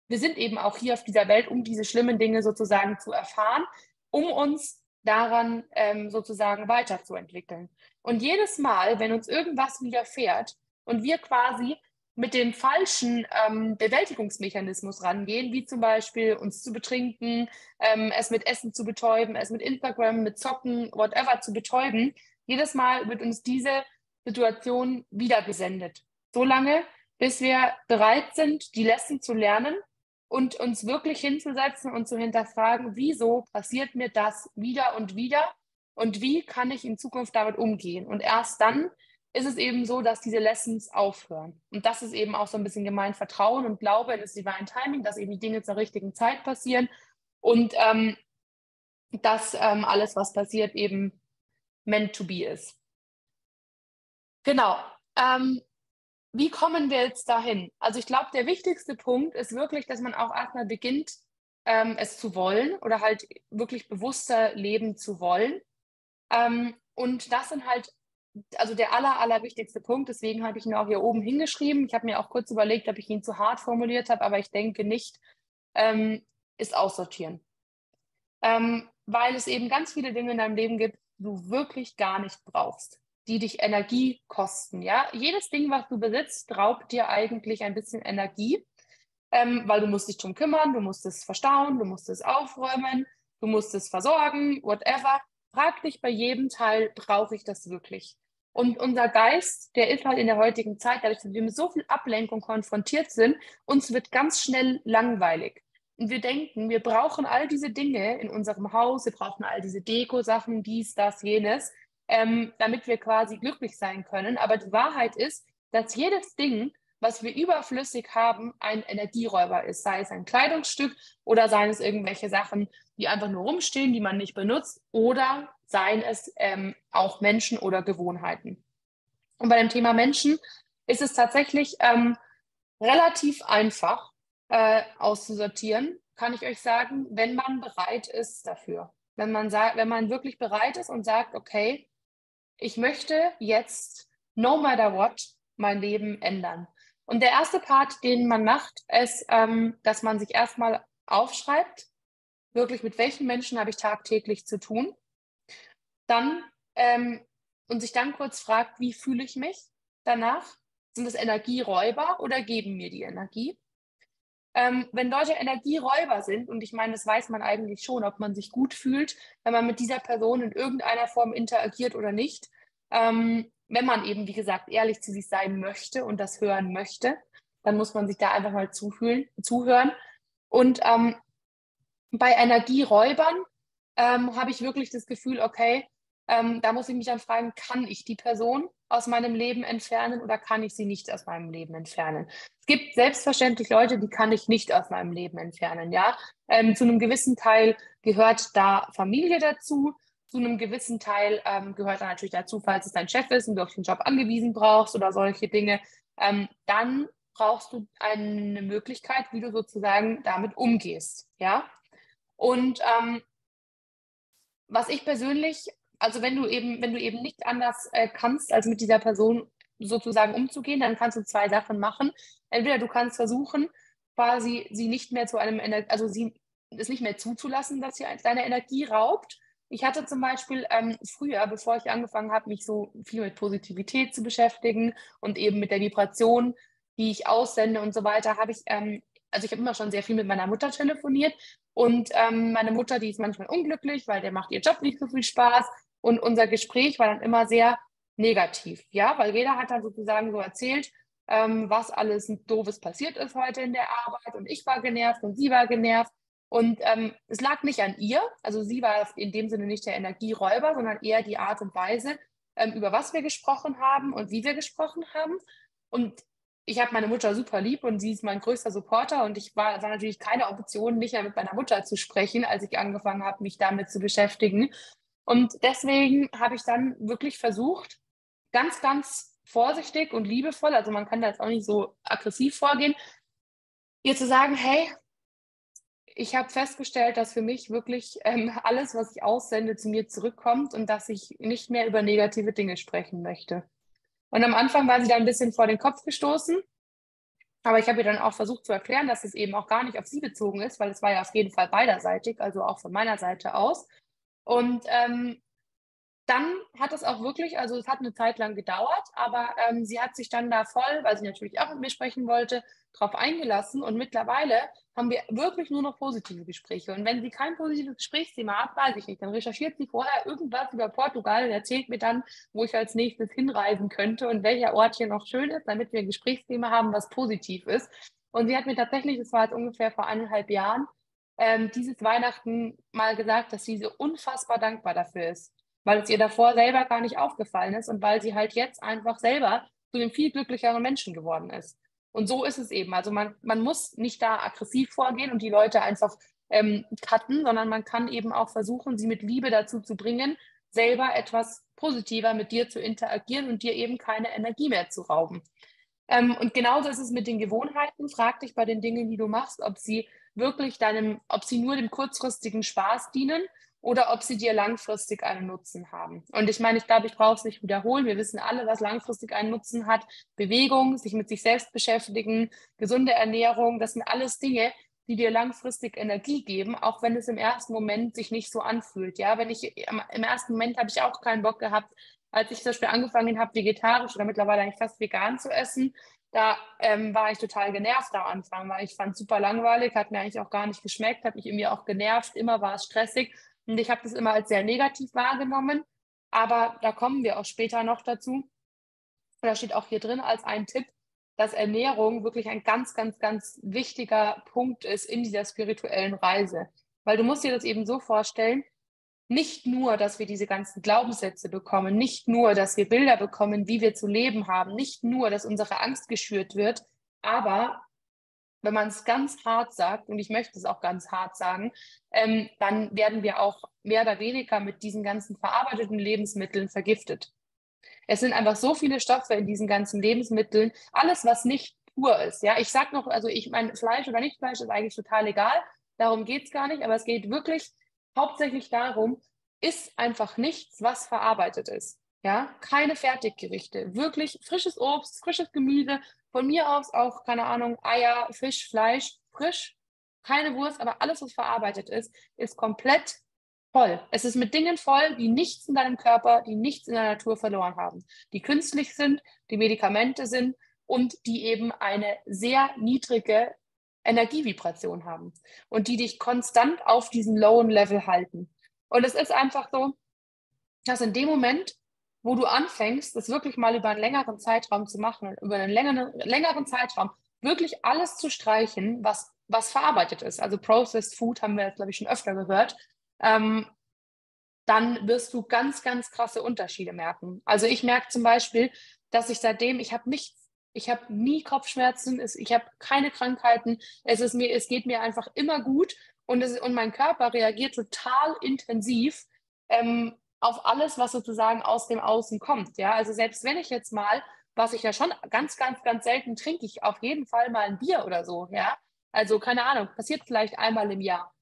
wir sind eben auch hier auf dieser Welt, um diese schlimmen Dinge sozusagen zu erfahren, um uns daran sozusagen weiterzuentwickeln. Und jedes Mal, wenn uns irgendwas widerfährt und wir quasi mit dem falschen Bewältigungsmechanismus rangehen, wie zum Beispiel uns zu betrinken, es mit Essen zu betäuben, es mit Instagram, mit Zocken, whatever zu betäuben, jedes Mal wird uns diese Situation wieder gesendet. So lange, bis wir bereit sind, die Lesson zu lernen und uns wirklich hinzusetzen und zu hinterfragen, wieso passiert mir das wieder und wieder und wie kann ich in Zukunft damit umgehen. Und erst dann ist es eben so, dass diese Lessons aufhören. Und das ist eben auch so ein bisschen gemeint Vertrauen und Glaube in das Divine Timing, dass eben die Dinge zur richtigen Zeit passieren und dass alles, was passiert, eben meant to be ist. Genau. Wie kommen wir jetzt dahin? Also ich glaube, der wichtigste Punkt ist wirklich, dass man auch erstmal beginnt, es zu wollen oder halt wirklich bewusster leben zu wollen. Und das sind halt, also der allerwichtigste Punkt, deswegen habe ich ihn auch hier oben hingeschrieben. Ich habe mir auch kurz überlegt, ob ich ihn zu hart formuliert habe, aber ich denke nicht, ist aussortieren. Weil es eben ganz viele Dinge in deinem Leben gibt, die du wirklich gar nicht brauchst, die dich Energie kosten. Ja? Jedes Ding, was du besitzt, raubt dir eigentlich ein bisschen Energie, weil du musst dich drum kümmern, du musst es verstauen, du musst es aufräumen, du musst es versorgen, whatever. Frag dich bei jedem Teil, brauche ich das wirklich? Und unser Geist, der ist halt in der heutigen Zeit, dadurch, dass wir mit so viel Ablenkung konfrontiert sind, uns wird ganz schnell langweilig. Und wir denken, wir brauchen all diese Dinge in unserem Haus, wir brauchen all diese Deko-Sachen, dies, das, jenes, damit wir quasi glücklich sein können. Aber die Wahrheit ist, dass jedes Ding, was wir überflüssig haben, ein Energieräuber ist. Sei es ein Kleidungsstück oder seien es irgendwelche Sachen, die einfach nur rumstehen, die man nicht benutzt, oder seien es auch Menschen oder Gewohnheiten. Und bei dem Thema Menschen ist es tatsächlich relativ einfach auszusortieren, kann ich euch sagen, wenn man bereit ist dafür. Wenn man wirklich bereit ist und sagt, okay, ich möchte jetzt, no matter what, mein Leben ändern. Und der erste Part, den man macht, ist, dass man sich erstmal aufschreibt, wirklich mit welchen Menschen habe ich tagtäglich zu tun. Dann und sich dann kurz fragt, wie fühle ich mich danach? Sind es Energieräuber oder geben mir die Energie? Wenn Leute Energieräuber sind, und ich meine, das weiß man eigentlich schon, ob man sich gut fühlt, wenn man mit dieser Person in irgendeiner Form interagiert oder nicht, wenn man eben, wie gesagt, ehrlich zu sich sein möchte und das hören möchte, dann muss man sich da einfach mal zuhören. Und bei Energieräubern habe ich wirklich das Gefühl, okay, da muss ich mich dann fragen, kann ich die Person aus meinem Leben entfernen oder kann ich sie nicht aus meinem Leben entfernen? Es gibt selbstverständlich Leute, die kann ich nicht aus meinem Leben entfernen, ja. Zu einem gewissen Teil gehört da Familie dazu, zu einem gewissen Teil gehört dann natürlich dazu, falls es dein Chef ist und du auf den Job angewiesen brauchst oder solche Dinge, dann brauchst du eine Möglichkeit, wie du sozusagen damit umgehst, ja? Und was ich persönlich, also wenn du eben nicht anders kannst, als mit dieser Person sozusagen umzugehen, dann kannst du zwei Sachen machen. Entweder du kannst versuchen, quasi sie nicht mehr zu einem, also sie es nicht mehr zuzulassen, dass sie deine Energie raubt. Ich hatte zum Beispiel früher, bevor ich angefangen habe, mich so viel mit Positivität zu beschäftigen und eben mit der Vibration, die ich aussende und so weiter, also ich habe immer schon sehr viel mit meiner Mutter telefoniert und meine Mutter, die ist manchmal unglücklich, weil der macht ihr Job nicht so viel Spaß. Und unser Gespräch war dann immer sehr negativ, ja, weil jeder hat dann sozusagen so erzählt, was alles Doofes passiert ist heute in der Arbeit. Und ich war genervt und sie war genervt. Und es lag nicht an ihr, also sie war in dem Sinne nicht der Energieräuber, sondern eher die Art und Weise, über was wir gesprochen haben und wie wir gesprochen haben. Und ich habe meine Mutter super lieb und sie ist mein größter Supporter und es war natürlich keine Option, nicht mehr mit meiner Mutter zu sprechen, als ich angefangen habe, mich damit zu beschäftigen. Und deswegen habe ich dann wirklich versucht, ganz, ganz vorsichtig und liebevoll, also man kann da jetzt auch nicht so aggressiv vorgehen, ihr zu sagen, hey, ich habe festgestellt, dass für mich wirklich alles, was ich aussende, zu mir zurückkommt und dass ich nicht mehr über negative Dinge sprechen möchte. Und am Anfang war sie da ein bisschen vor den Kopf gestoßen, aber ich habe ihr dann auch versucht zu erklären, dass es eben auch gar nicht auf sie bezogen ist, weil es war ja auf jeden Fall beiderseitig, also auch von meiner Seite aus. Und dann hat es auch wirklich, also es hat eine Zeit lang gedauert, aber sie hat sich dann da voll, weil sie natürlich auch mit mir sprechen wollte, drauf eingelassen. Und mittlerweile haben wir wirklich nur noch positive Gespräche. Und wenn sie kein positives Gesprächsthema hat, weiß ich nicht, dann recherchiert sie vorher irgendwas über Portugal und erzählt mir dann, wo ich als nächstes hinreisen könnte und welcher Ort hier noch schön ist, damit wir ein Gesprächsthema haben, was positiv ist. Und sie hat mir tatsächlich, das war jetzt ungefähr vor 1,5 Jahren, dieses Weihnachten mal gesagt, dass sie so unfassbar dankbar dafür ist, weil es ihr davor selber gar nicht aufgefallen ist und weil sie halt jetzt einfach selber zu einem viel glücklicheren Menschen geworden ist. Und so ist es eben. Also man muss nicht da aggressiv vorgehen und die Leute einfach cutten, sondern man kann eben auch versuchen, sie mit Liebe dazu zu bringen, selber etwas positiver mit dir zu interagieren und dir eben keine Energie mehr zu rauben. Und genauso ist es mit den Gewohnheiten. Frag dich bei den Dingen, die du machst, ob sie wirklich ob sie nur dem kurzfristigen Spaß dienen oder ob sie dir langfristig einen Nutzen haben. Und ich meine, ich glaube, ich brauche es nicht wiederholen. Wir wissen alle, was langfristig einen Nutzen hat. Bewegung, sich mit sich selbst beschäftigen, gesunde Ernährung, das sind alles Dinge, die dir langfristig Energie geben, auch wenn es im ersten Moment sich nicht so anfühlt. Ja, im ersten Moment habe ich auch keinen Bock gehabt, als ich zum Beispiel angefangen habe, vegetarisch oder mittlerweile eigentlich fast vegan zu essen. Da war ich total genervt am Anfang, weil ich fand es super langweilig, hat mir eigentlich auch gar nicht geschmeckt, hat mich irgendwie auch genervt, immer war es stressig. Und ich habe das immer als sehr negativ wahrgenommen. Aber da kommen wir auch später noch dazu. Und da steht auch hier drin als ein Tipp, dass Ernährung wirklich ein ganz, ganz, ganz wichtiger Punkt ist in dieser spirituellen Reise. Weil du musst dir das eben so vorstellen, nicht nur, dass wir diese ganzen Glaubenssätze bekommen, nicht nur, dass wir Bilder bekommen, wie wir zu leben haben, nicht nur, dass unsere Angst geschürt wird, aber wenn man es ganz hart sagt, und ich möchte es auch ganz hart sagen, dann werden wir auch mehr oder weniger mit diesen ganzen verarbeiteten Lebensmitteln vergiftet. Es sind einfach so viele Stoffe in diesen ganzen Lebensmitteln, alles, was nicht pur ist. Ja, ich sag noch, also ich meine, Fleisch oder nicht Fleisch ist eigentlich total egal, darum geht es gar nicht, aber es geht wirklich hauptsächlich darum, ist einfach nichts, was verarbeitet ist. Ja, keine Fertiggerichte, wirklich frisches Obst, frisches Gemüse, von mir aus auch, keine Ahnung, Eier, Fisch, Fleisch, frisch, keine Wurst, aber alles, was verarbeitet ist komplett voll. Es ist mit Dingen voll, die nichts in deinem Körper, die nichts in der Natur verloren haben, die künstlich sind, die Medikamente sind und die eben eine sehr niedrige Energievibration haben und die dich konstant auf diesem lowen Level halten. Und es ist einfach so, dass in dem Moment, wo du anfängst, das wirklich mal über einen längeren Zeitraum zu machen, über einen längeren Zeitraum, wirklich alles zu streichen, was verarbeitet ist. Also Processed Food haben wir jetzt, glaube ich, schon öfter gehört. Ähm, Dann wirst du ganz, ganz krasse Unterschiede merken. Also ich merke zum Beispiel, dass ich habe nichts, ich habe nie Kopfschmerzen, ich habe keine Krankheiten, es geht mir einfach immer gut und mein Körper reagiert total intensiv auf alles, was sozusagen aus dem Außen kommt. Ja, also selbst wenn ich jetzt mal, was ich ja schon ganz, ganz, ganz selten trinke, ich auf jeden Fall mal ein Bier oder so. Ja, also keine Ahnung, passiert vielleicht einmal im Jahr.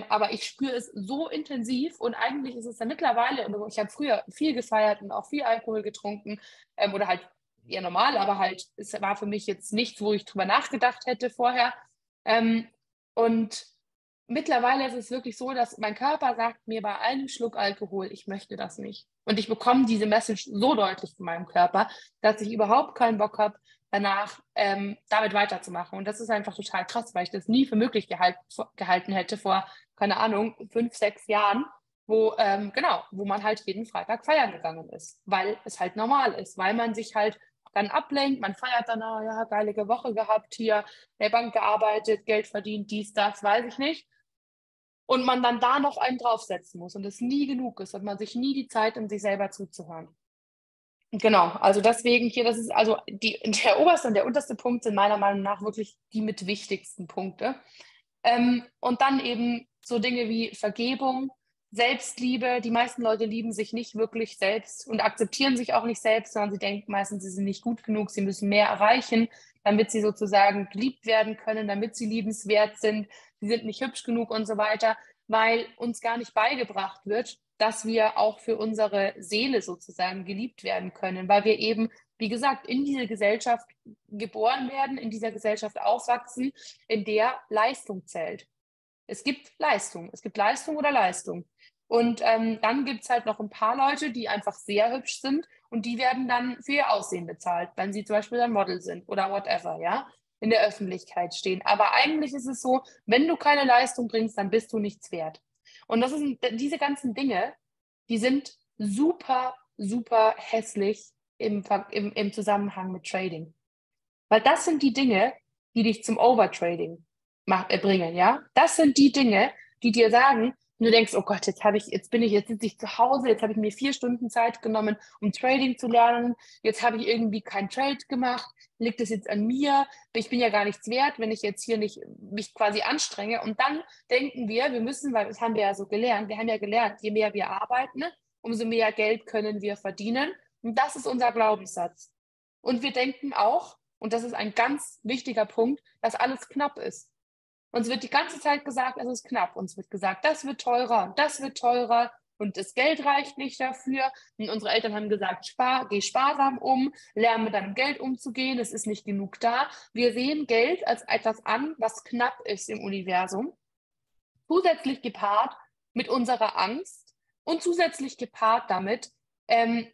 Aber ich spüre es so intensiv und eigentlich ist es dann mittlerweile, ich habe früher viel gefeiert und auch viel Alkohol getrunken oder halt eher normal, aber halt, es war für mich jetzt nichts, wo ich drüber nachgedacht hätte vorher. Ähm, und mittlerweile ist es wirklich so, dass mein Körper sagt mir bei einem Schluck Alkohol, ich möchte das nicht. Und ich bekomme diese Message so deutlich von meinem Körper, dass ich überhaupt keinen Bock habe, danach damit weiterzumachen. Und das ist einfach total krass, weil ich das nie für möglich gehalten hätte vor, keine Ahnung, 5, 6 Jahren, wo man halt jeden Freitag feiern gegangen ist, weil es halt normal ist, weil man sich halt dann ablenkt, man feiert dann, oh ja, geile Woche gehabt, hier in der Bank gearbeitet, Geld verdient, dies, das, weiß ich nicht. Und man dann da noch einen draufsetzen muss und es nie genug ist und man sich nie die Zeit, um sich selber zuzuhören. Genau, also deswegen hier, das ist also der oberste und der unterste Punkt sind meiner Meinung nach wirklich die mit wichtigsten Punkte. Und dann eben so Dinge wie Vergebung, Selbstliebe. Die meisten Leute lieben sich nicht wirklich selbst und akzeptieren sich auch nicht selbst, sondern sie denken meistens, sie sind nicht gut genug, sie müssen mehr erreichen, damit sie sozusagen geliebt werden können, damit sie liebenswert sind, sie sind nicht hübsch genug und so weiter, weil uns gar nicht beigebracht wird, dass wir auch für unsere Seele sozusagen geliebt werden können, weil wir eben, wie gesagt, in diese Gesellschaft geboren werden, in dieser Gesellschaft aufwachsen, in der Leistung zählt. Es gibt Leistung oder Leistung. Und dann gibt es halt noch ein paar Leute, die einfach sehr hübsch sind und die werden dann für ihr Aussehen bezahlt, wenn sie zum Beispiel ein Model sind oder whatever, ja, in der Öffentlichkeit stehen. Aber eigentlich ist es so, wenn du keine Leistung bringst, dann bist du nichts wert. Und diese ganzen Dinge, die sind super, super hässlich im Zusammenhang mit Trading. Weil das sind die Dinge, die dich zum Overtrading bringen, ja? Das sind die Dinge, die dir sagen, und du denkst, oh Gott, jetzt sitze ich zu Hause, jetzt habe ich mir 4 Stunden Zeit genommen, um Trading zu lernen, jetzt habe ich irgendwie keinen Trade gemacht, liegt es jetzt an mir? Ich bin ja gar nichts wert, wenn ich jetzt hier nicht mich quasi anstrenge. Und dann denken wir müssen, weil das haben wir ja so gelernt, wir haben ja gelernt, je mehr wir arbeiten, ne, umso mehr Geld können wir verdienen. Und das ist unser Glaubenssatz. Und wir denken auch, und das ist ein ganz wichtiger Punkt, dass alles knapp ist. Uns wird die ganze Zeit gesagt, es ist knapp. Uns wird gesagt, das wird teurer und das wird teurer und das Geld reicht nicht dafür. Und unsere Eltern haben gesagt, geh sparsam um, lerne mit deinem Geld umzugehen, es ist nicht genug da. Wir sehen Geld als etwas an, was knapp ist im Universum. Zusätzlich gepaart mit unserer Angst und zusätzlich gepaart damit,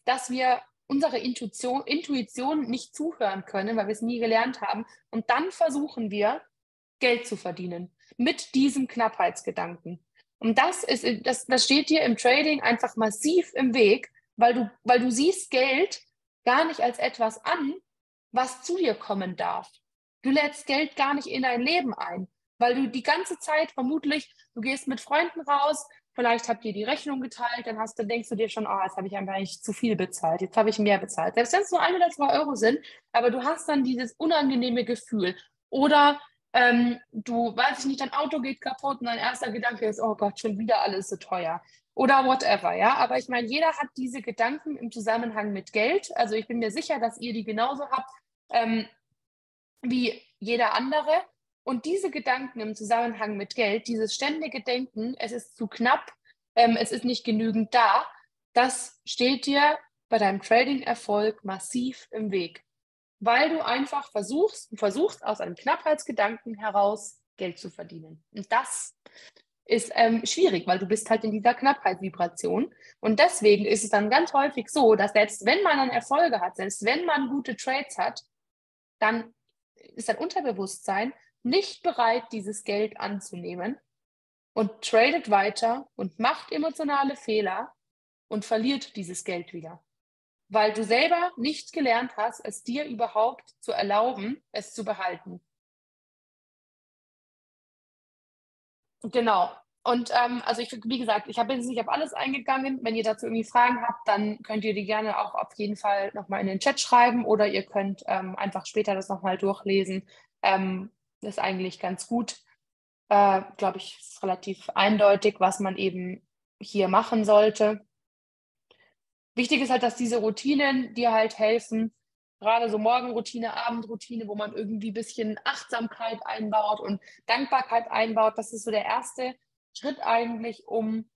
dass wir unserer Intuition nicht zuhören können, weil wir es nie gelernt haben. Und dann versuchen wir, Geld zu verdienen mit diesem Knappheitsgedanken. Und das steht dir im Trading einfach massiv im Weg, weil du siehst Geld gar nicht als etwas an, was zu dir kommen darf. Du lädst Geld gar nicht in dein Leben ein, weil du die ganze Zeit vermutlich, du gehst mit Freunden raus, vielleicht habt ihr die Rechnung geteilt, dann denkst du dir schon, oh, jetzt habe ich eigentlich zu viel bezahlt, jetzt habe ich mehr bezahlt. Selbst wenn es nur 1 oder 2 Euro sind, aber du hast dann dieses unangenehme Gefühl. Oder du, weiß ich nicht, dein Auto geht kaputt und dein erster Gedanke ist, oh Gott, schon wieder alles so teuer. Oder whatever, ja. Aber ich meine, jeder hat diese Gedanken im Zusammenhang mit Geld. Also ich bin mir sicher, dass ihr die genauso habt wie jeder andere. Und diese Gedanken im Zusammenhang mit Geld, dieses ständige Denken, es ist zu knapp, es ist nicht genügend da, das steht dir bei deinem Trading-Erfolg massiv im Weg, weil du einfach versuchst aus einem Knappheitsgedanken heraus Geld zu verdienen. Und das ist schwierig, weil du bist halt in dieser Knappheitsvibration. Und deswegen ist es dann ganz häufig so, dass selbst wenn man dann Erfolge hat, selbst wenn man gute Trades hat, dann ist dein Unterbewusstsein nicht bereit, dieses Geld anzunehmen und tradet weiter und macht emotionale Fehler und verliert dieses Geld wieder, weil du selber nicht gelernt hast, es dir überhaupt zu erlauben, es zu behalten. Genau. Und also wie gesagt, ich bin jetzt nicht auf alles eingegangen. Wenn ihr dazu irgendwie Fragen habt, dann könnt ihr die gerne auch auf jeden Fall nochmal in den Chat schreiben oder ihr könnt einfach später das nochmal durchlesen. Das ist eigentlich ganz gut. Glaube ich, ist relativ eindeutig, was man eben hier machen sollte. Wichtig ist halt, dass diese Routinen dir halt helfen, gerade so Morgenroutine, Abendroutine, wo man irgendwie ein bisschen Achtsamkeit einbaut und Dankbarkeit einbaut. Das ist so der erste Schritt eigentlich, um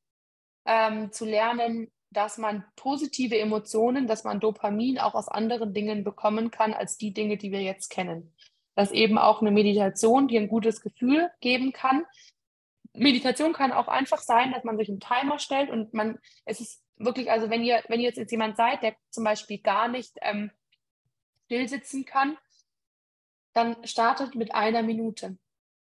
zu lernen, dass man positive Emotionen, dass man Dopamin auch aus anderen Dingen bekommen kann, als die Dinge, die wir jetzt kennen. Dass eben auch eine Meditation dir ein gutes Gefühl geben kann. Meditation kann auch einfach sein, dass man sich einen Timer stellt und es ist wirklich, also wenn ihr jetzt jemand seid, der zum Beispiel gar nicht still sitzen kann, dann startet mit 1 Minute.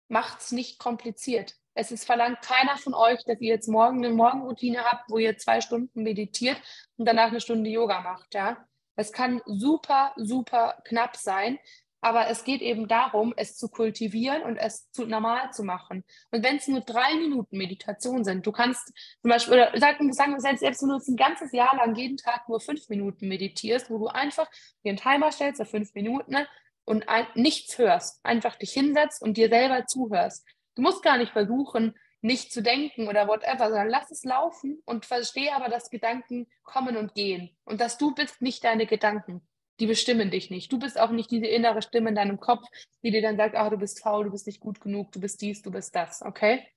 Macht's nicht kompliziert. Verlangt keiner von euch, dass ihr jetzt morgen eine Morgenroutine habt, wo ihr 2 Stunden meditiert und danach eine Stunde Yoga macht, ja. Es kann super, super knapp sein, aber es geht eben darum, es zu kultivieren und es zu normal zu machen. Und wenn es nur 3 Minuten Meditation sind, du kannst zum Beispiel, oder sagen wir selbst wenn du jetzt ein ganzes Jahr lang jeden Tag nur 5 Minuten meditierst, wo du einfach dir einen Timer stellst auf 5 Minuten, ne, und nichts hörst, einfach dich hinsetzt und dir selber zuhörst. Du musst gar nicht versuchen, nicht zu denken oder whatever, sondern lass es laufen und verstehe aber, dass Gedanken kommen und gehen und dass du bist nicht deine Gedanken. Die bestimmen dich nicht. Du bist auch nicht diese innere Stimme in deinem Kopf, die dir dann sagt, ah, du bist faul, du bist nicht gut genug, du bist dies, du bist das, okay?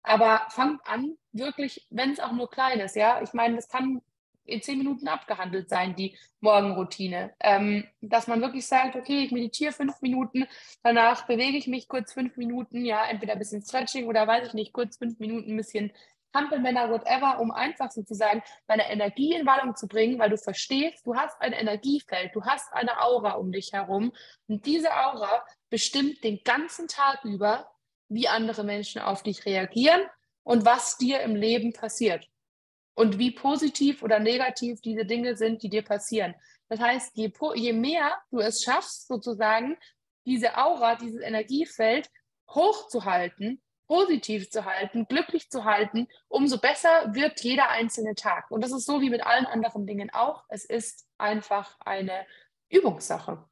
Aber fangt an, wirklich, wenn es auch nur klein ist, ja. Ich meine, das kann in 10 Minuten abgehandelt sein, die Morgenroutine. Dass man wirklich sagt, okay, ich meditiere 5 Minuten, danach bewege ich mich kurz 5 Minuten, ja, entweder ein bisschen Stretching oder weiß ich nicht, kurz 5 Minuten ein bisschen Hampelmänner, whatever, um einfach sozusagen deine Energie in Wallung zu bringen, weil du verstehst, du hast ein Energiefeld, du hast eine Aura um dich herum und diese Aura bestimmt den ganzen Tag über, wie andere Menschen auf dich reagieren und was dir im Leben passiert und wie positiv oder negativ diese Dinge sind, die dir passieren. Das heißt, je mehr du es schaffst, sozusagen diese Aura, dieses Energiefeld hochzuhalten, positiv zu halten, glücklich zu halten, umso besser wird jeder einzelne Tag. Und das ist so wie mit allen anderen Dingen auch. Es ist einfach eine Übungssache.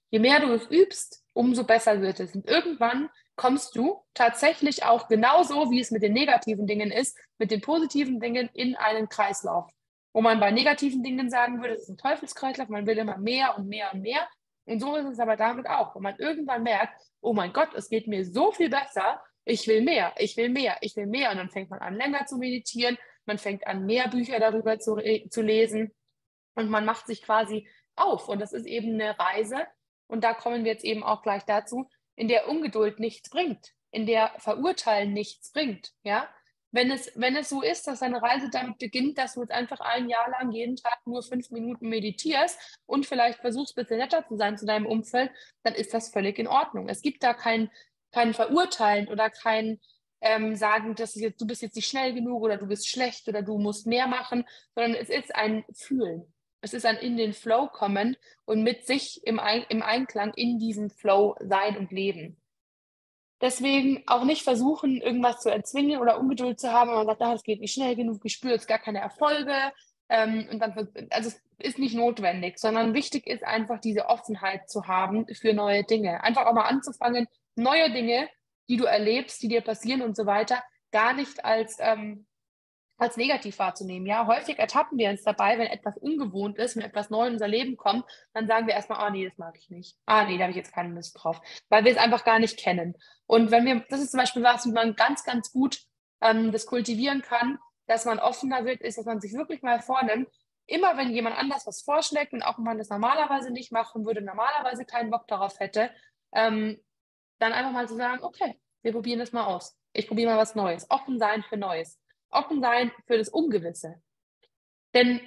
Je mehr du es übst, umso besser wird es. Und irgendwann kommst du tatsächlich auch genauso, wie es mit den negativen Dingen ist, mit den positiven Dingen in einen Kreislauf. Wo man bei negativen Dingen sagen würde, es ist ein Teufelskreislauf, man will immer mehr und mehr und mehr. Und so ist es aber damit auch. Wo man irgendwann merkt, oh mein Gott, es geht mir so viel besser, ich will mehr, ich will mehr, ich will mehr. Und dann fängt man an, länger zu meditieren, man fängt an, mehr Bücher darüber zu lesen und man macht sich quasi auf. Und das ist eben eine Reise, und da kommen wir jetzt eben auch gleich dazu, in der Ungeduld nichts bringt, in der Verurteilen nichts bringt, ja. Wenn es so ist, dass deine Reise damit beginnt, dass du jetzt einfach ein Jahr lang jeden Tag nur 5 Minuten meditierst und vielleicht versuchst, ein bisschen netter zu sein zu deinem Umfeld, dann ist das völlig in Ordnung. Es gibt da kein Verurteilen oder kein sagen, du bist jetzt nicht schnell genug oder du bist schlecht oder du musst mehr machen, sondern es ist ein Fühlen. Es ist ein in den Flow kommen und mit sich im Einklang in diesem Flow sein und leben. Deswegen auch nicht versuchen, irgendwas zu erzwingen oder Ungeduld zu haben, und man sagt, ah, das geht nicht schnell genug, ich spüre jetzt gar keine Erfolge. Also es ist nicht notwendig, sondern wichtig ist einfach diese Offenheit zu haben für neue Dinge. Einfach auch mal anzufangen, neue Dinge, die du erlebst, die dir passieren und so weiter, gar nicht als negativ wahrzunehmen. Ja, häufig ertappen wir uns dabei, wenn etwas ungewohnt ist, wenn etwas neu in unser Leben kommt, dann sagen wir erstmal, ah nee, das mag ich nicht. Ah nee, da habe ich jetzt keine Lust drauf, weil wir es einfach gar nicht kennen. Und das ist zum Beispiel was, wie man ganz, ganz gut das kultivieren kann, dass man offener wird, ist, dass man sich wirklich mal vornimmt, immer wenn jemand anders was vorschlägt und auch wenn man das normalerweise nicht machen würde, normalerweise keinen Bock darauf hätte, dann einfach mal zu sagen, okay, wir probieren das mal aus. Ich probiere mal was Neues. Offen sein für Neues. Offen sein für das Ungewisse. Denn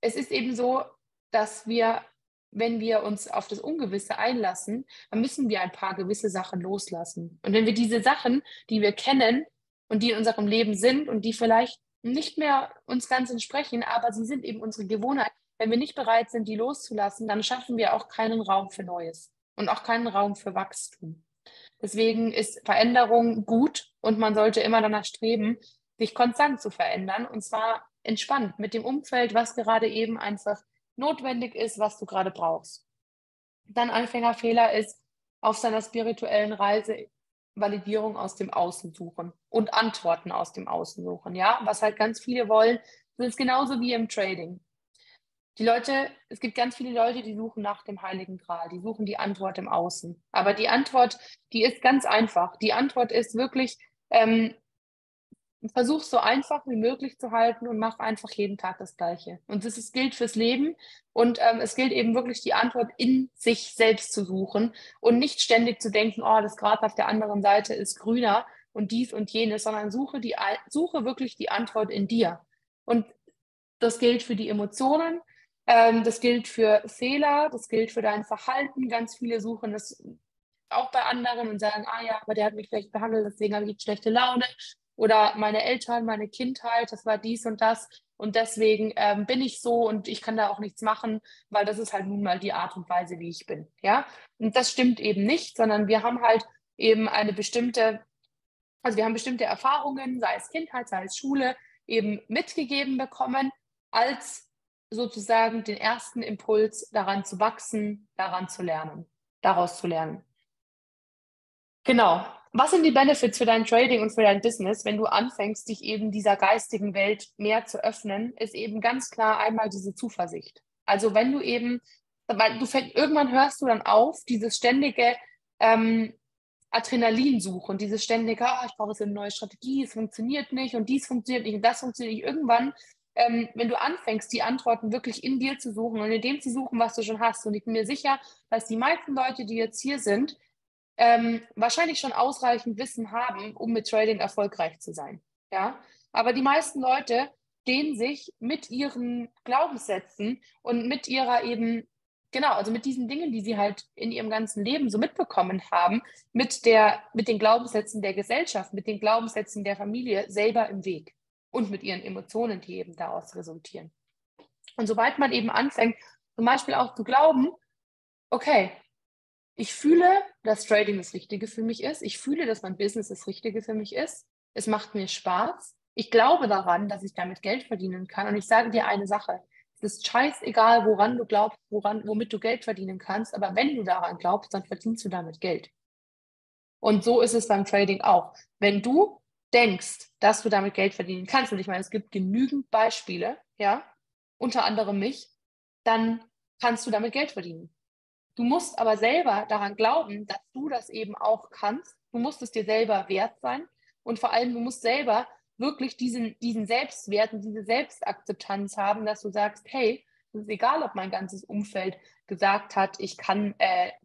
es ist eben so, dass wenn wir uns auf das Ungewisse einlassen, dann müssen wir ein paar gewisse Sachen loslassen. Und wenn wir diese Sachen, die wir kennen und die in unserem Leben sind und die vielleicht nicht mehr uns ganz entsprechen, aber sie sind eben unsere Gewohnheit, wenn wir nicht bereit sind, die loszulassen, dann schaffen wir auch keinen Raum für Neues und auch keinen Raum für Wachstum. Deswegen ist Veränderung gut und man sollte immer danach streben, sich konstant zu verändern, und zwar entspannt mit dem Umfeld, was gerade eben einfach notwendig ist, was du gerade brauchst. Dann Anfängerfehler ist, auf seiner spirituellen Reise Validierung aus dem Außen suchen und Antworten aus dem Außen suchen. Ja, was halt ganz viele wollen, Das ist genauso wie im Trading. Es gibt ganz viele Leute, die suchen nach dem Heiligen Gral, die suchen die Antwort im Außen. Aber die Antwort, die ist ganz einfach. Die Antwort ist wirklich, versuch so einfach wie möglich zu halten und mach einfach jeden Tag das Gleiche. Und gilt fürs Leben und es gilt eben wirklich die Antwort in sich selbst zu suchen und nicht ständig zu denken, oh, das Gras auf der anderen Seite ist grüner und dies und jenes, sondern suche wirklich die Antwort in dir. Und das gilt für die Emotionen, das gilt für Fehler, das gilt für dein Verhalten. Ganz viele suchen das auch bei anderen und sagen, ah ja, aber der hat mich schlecht behandelt, deswegen habe ich jetzt schlechte Laune. Oder meine Eltern, meine Kindheit, das war dies und das. Und deswegen bin ich so und ich kann da auch nichts machen, weil das ist halt nun mal die Art und Weise, wie ich bin. Ja? Und das stimmt eben nicht, sondern wir haben halt eben wir haben bestimmte Erfahrungen, sei es Kindheit, sei es Schule, eben mitgegeben bekommen, als sozusagen den ersten Impuls daran zu wachsen, daran zu lernen, daraus zu lernen. Genau. Was sind die Benefits für dein Trading und für dein Business, wenn du anfängst, dich eben dieser geistigen Welt mehr zu öffnen, ist eben ganz klar einmal diese Zuversicht. Also wenn du eben, irgendwann hörst du dann auf, dieses ständige Adrenalin suchen, dieses ständige, ich brauche jetzt eine neue Strategie, es funktioniert nicht und dies funktioniert nicht und das funktioniert nicht. Irgendwann, wenn du anfängst, die Antworten wirklich in dir zu suchen und in dem zu suchen, was du schon hast, und ich bin mir sicher, dass die meisten Leute, die jetzt hier sind, wahrscheinlich schon ausreichend Wissen haben, um mit Trading erfolgreich zu sein. Ja? Aber die meisten Leute stehen sich mit ihren Glaubenssätzen und mit ihrer eben, genau, also mit diesen Dingen, die sie halt in ihrem ganzen Leben so mitbekommen haben, mit den Glaubenssätzen der Gesellschaft, mit den Glaubenssätzen der Familie selber im Weg und mit ihren Emotionen, die eben daraus resultieren. Und sobald man eben anfängt, zum Beispiel auch zu glauben, okay, ich fühle, dass Trading das Richtige für mich ist. Ich fühle, dass mein Business das Richtige für mich ist. Es macht mir Spaß. Ich glaube daran, dass ich damit Geld verdienen kann. Und ich sage dir eine Sache. Es ist scheißegal, woran du glaubst, womit du Geld verdienen kannst. Aber wenn du daran glaubst, dann verdienst du damit Geld. Und so ist es beim Trading auch. Wenn du denkst, dass du damit Geld verdienen kannst, und ich meine, es gibt genügend Beispiele, ja, unter anderem mich, dann kannst du damit Geld verdienen. Du musst aber selber daran glauben, dass du das eben auch kannst. Du musst es dir selber wert sein. Und vor allem, du musst selber wirklich diesen Selbstwert und diese Selbstakzeptanz haben, dass du sagst, hey, es ist egal, ob mein ganzes Umfeld gesagt hat, ich kann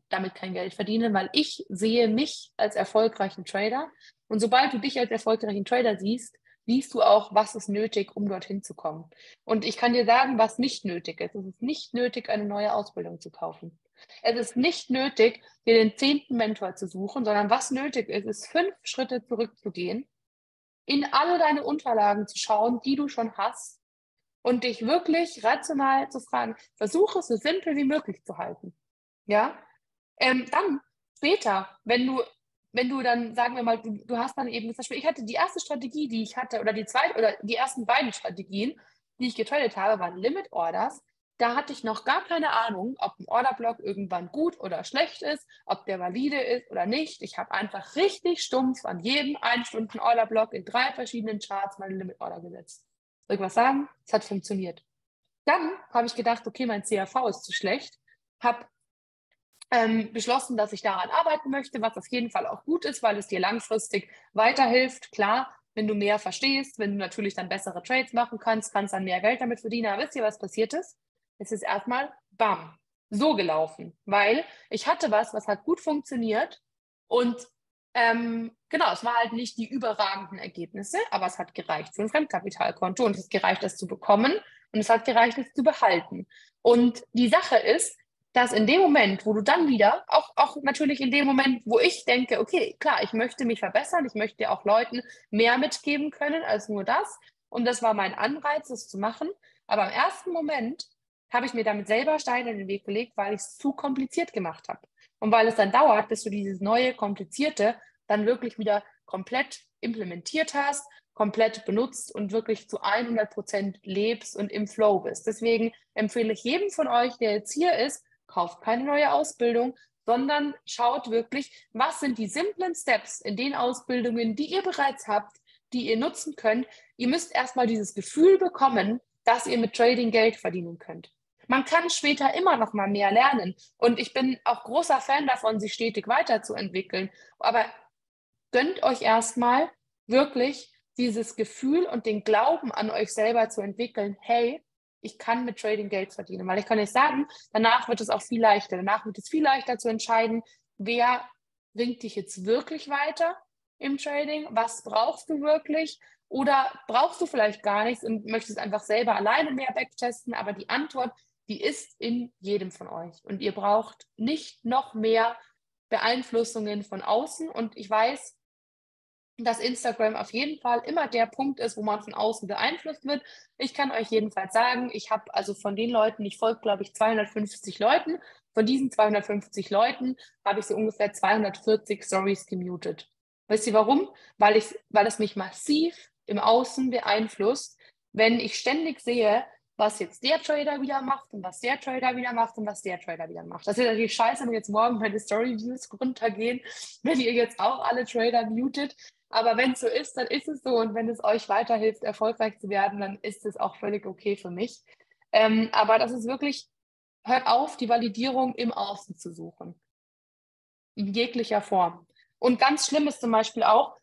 damit kein Geld verdienen, weil ich sehe mich als erfolgreichen Trader. Und sobald du dich als erfolgreichen Trader siehst, siehst du auch, was ist nötig, um dorthin zu kommen. Und ich kann dir sagen, was nicht nötig ist. Es ist nicht nötig, eine neue Ausbildung zu kaufen. Es ist nicht nötig, dir den 10. Mentor zu suchen, sondern was nötig ist, ist 5 Schritte zurückzugehen, in alle deine Unterlagen zu schauen, die du schon hast und dich wirklich rational zu fragen. Versuche es so simpel wie möglich zu halten. Ja? Dann später, wenn du dann, sagen wir mal, du hast dann eben, zum Beispiel, ich hatte die erste Strategie, die ich hatte, oder die ersten beiden Strategien, die ich getradet habe, waren Limit Orders. Da hatte ich noch gar keine Ahnung, ob ein Orderblock irgendwann gut oder schlecht ist, ob der valide ist oder nicht. Ich habe einfach richtig stumpf an jedem 1-Stunden-Orderblock in 3 verschiedenen Charts meine Limit Order gesetzt. Soll ich was sagen? Es hat funktioniert. Dann habe ich gedacht, okay, mein CAV ist zu schlecht, habe beschlossen, dass ich daran arbeiten möchte, was auf jeden Fall auch gut ist, weil es dir langfristig weiterhilft. Klar, wenn du mehr verstehst, wenn du natürlich dann bessere Trades machen kannst, kannst dann mehr Geld damit verdienen. Aber wisst ihr, was passiert ist? Es ist erstmal bam, so gelaufen, weil ich hatte was hat gut funktioniert und genau, es war halt nicht die überragenden Ergebnisse, aber es hat gereicht für ein Fremdkapitalkonto und es hat gereicht, das zu bekommen und es hat gereicht, es zu behalten. Und die Sache ist, dass in dem Moment, wo du dann wieder, auch natürlich in dem Moment, wo ich denke, okay, klar, ich möchte mich verbessern, ich möchte auch Leuten mehr mitgeben können als nur das. Und das war mein Anreiz, das zu machen. Aber im ersten Moment habe ich mir damit selber Steine in den Weg gelegt, weil ich es zu kompliziert gemacht habe. Und weil es dann dauert, bis du dieses neue, komplizierte dann wirklich wieder komplett implementiert hast, komplett benutzt und wirklich zu 100% lebst und im Flow bist. Deswegen empfehle ich jedem von euch, der jetzt hier ist, kauft keine neue Ausbildung, sondern schaut wirklich, was sind die simplen Steps in den Ausbildungen, die ihr bereits habt, die ihr nutzen könnt. Ihr müsst erstmal dieses Gefühl bekommen, dass ihr mit Trading Geld verdienen könnt. Man kann später immer noch mal mehr lernen. Und ich bin auch großer Fan davon, sich stetig weiterzuentwickeln. Aber gönnt euch erstmal wirklich dieses Gefühl und den Glauben an euch selber zu entwickeln, hey, ich kann mit Trading Geld verdienen. Weil ich kann euch sagen, danach wird es auch viel leichter. Danach wird es viel leichter zu entscheiden, wer bringt dich jetzt wirklich weiter im Trading, was brauchst du wirklich oder brauchst du vielleicht gar nichts und möchtest einfach selber alleine mehr backtesten, aber die Antwort, die ist in jedem von euch und ihr braucht nicht noch mehr Beeinflussungen von außen und ich weiß, dass Instagram auf jeden Fall immer der Punkt ist, wo man von außen beeinflusst wird. Ich kann euch jedenfalls sagen, ich habe also von den Leuten, ich folge, glaube ich, 250 Leuten. Von diesen 250 Leuten habe ich so ungefähr 240 Stories gemutet. Wisst ihr warum? Weil es mich massiv im Außen beeinflusst, wenn ich ständig sehe, was jetzt der Trader wieder macht und was der Trader wieder macht und was der Trader wieder macht. Das ist natürlich scheiße, wenn jetzt morgen meine Story-Views runtergehen, wenn ihr jetzt auch alle Trader mutet. Aber wenn es so ist, dann ist es so. Und wenn es euch weiterhilft, erfolgreich zu werden, dann ist es auch völlig okay für mich. Aber das ist wirklich, hört auf, die Validierung im Außen zu suchen. In jeglicher Form. Und ganz schlimm ist zum Beispiel auch,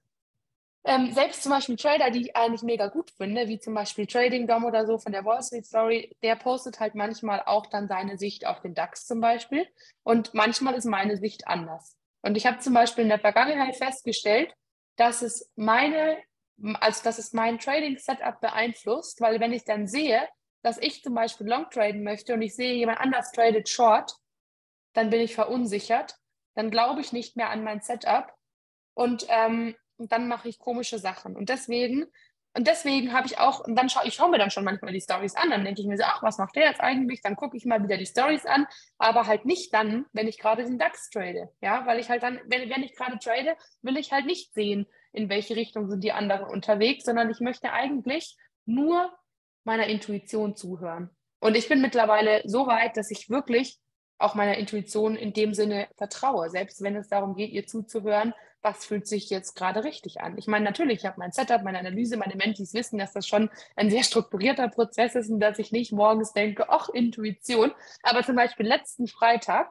selbst zum Beispiel Trader, die ich eigentlich mega gut finde, wie zum Beispiel Trading Dom oder so von der Wall Street Story, der postet halt manchmal auch dann seine Sicht auf den DAX zum Beispiel. Und manchmal ist meine Sicht anders. Und ich habe zum Beispiel in der Vergangenheit festgestellt, dass es dass es mein Trading-Setup beeinflusst, weil wenn ich dann sehe, dass ich zum Beispiel Long traden möchte und ich sehe, jemand anders tradet Short, dann bin ich verunsichert, dann glaube ich nicht mehr an mein Setup und dann mache ich komische Sachen. Und deswegen habe ich auch, und ich schaue mir dann schon manchmal die Stories an, dann denke ich mir so, ach, was macht der jetzt eigentlich? Dann gucke ich mal wieder die Stories an, aber halt nicht dann, wenn ich gerade den DAX trade. Ja, weil ich halt dann, wenn ich gerade trade, will ich halt nicht sehen, in welche Richtung sind die anderen unterwegs, sondern ich möchte eigentlich nur meiner Intuition zuhören. Und ich bin mittlerweile so weit, dass ich wirklich auch meiner Intuition in dem Sinne vertraue, selbst wenn es darum geht, ihr zuzuhören, was fühlt sich jetzt gerade richtig an. Ich meine, natürlich, ich habe mein Setup, meine Analyse, meine Mentees wissen, dass das schon ein sehr strukturierter Prozess ist und dass ich nicht morgens denke, ach, Intuition. Aber zum Beispiel letzten Freitag,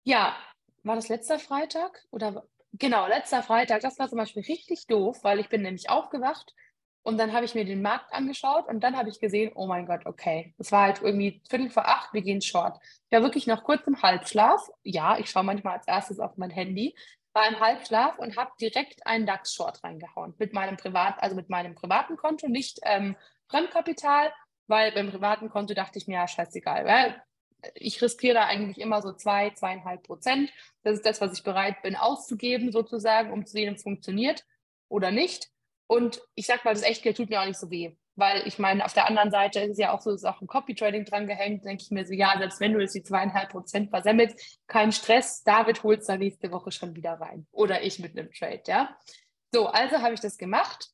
ja, war das letzter Freitag? Oder genau, letzter Freitag, das war zum Beispiel richtig doof, weil ich bin nämlich aufgewacht und dann habe ich mir den Markt angeschaut und dann habe ich gesehen, oh mein Gott, okay. Es war halt irgendwie 7:45, wir gehen short. Ich war wirklich noch kurz im Halbschlaf. Ja, ich schaue manchmal als erstes auf mein Handy, war im Halbschlaf und habe direkt einen DAX-Short reingehauen. Also mit meinem privaten Konto, nicht Fremdkapital, weil beim privaten Konto dachte ich mir, ja, scheißegal. Weil ich riskiere da eigentlich immer so 2,5%. Das ist das, was ich bereit bin auszugeben, sozusagen, um zu sehen, ob es funktioniert oder nicht. Und ich sag mal, das Echtgeld tut mir auch nicht so weh. Weil ich meine, auf der anderen Seite ist es ja auch so, ist auch ein Copy-Trading dran gehängt, denke ich mir so, ja, selbst wenn du jetzt die 2,5% versemmelst, kein Stress, David holt es dann nächste Woche schon wieder rein. Oder ich mit einem Trade, ja. So, also habe ich das gemacht.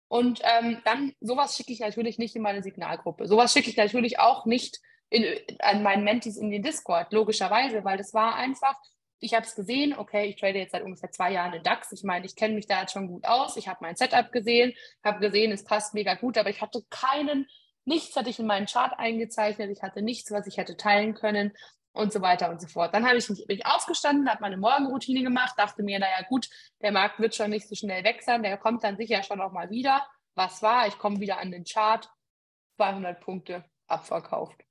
Und dann, sowas schicke ich natürlich nicht in meine Signalgruppe. Sowas schicke ich natürlich auch nicht an meinen Mentees in den Discord, logischerweise, weil das war einfach, ich habe es gesehen, okay, ich trade jetzt seit ungefähr 2 Jahren in DAX. Ich meine, ich kenne mich da jetzt schon gut aus. Ich habe mein Setup gesehen, habe gesehen, es passt mega gut, aber ich hatte nichts hatte ich in meinen Chart eingezeichnet, ich hatte nichts, was ich hätte teilen können und so weiter und so fort. Dann bin ich aufgestanden, habe meine Morgenroutine gemacht, dachte mir, naja gut, der Markt wird schon nicht so schnell weg sein, der kommt dann sicher schon noch mal wieder. Was war? Ich komme wieder an den Chart, 200 Punkte abverkauft.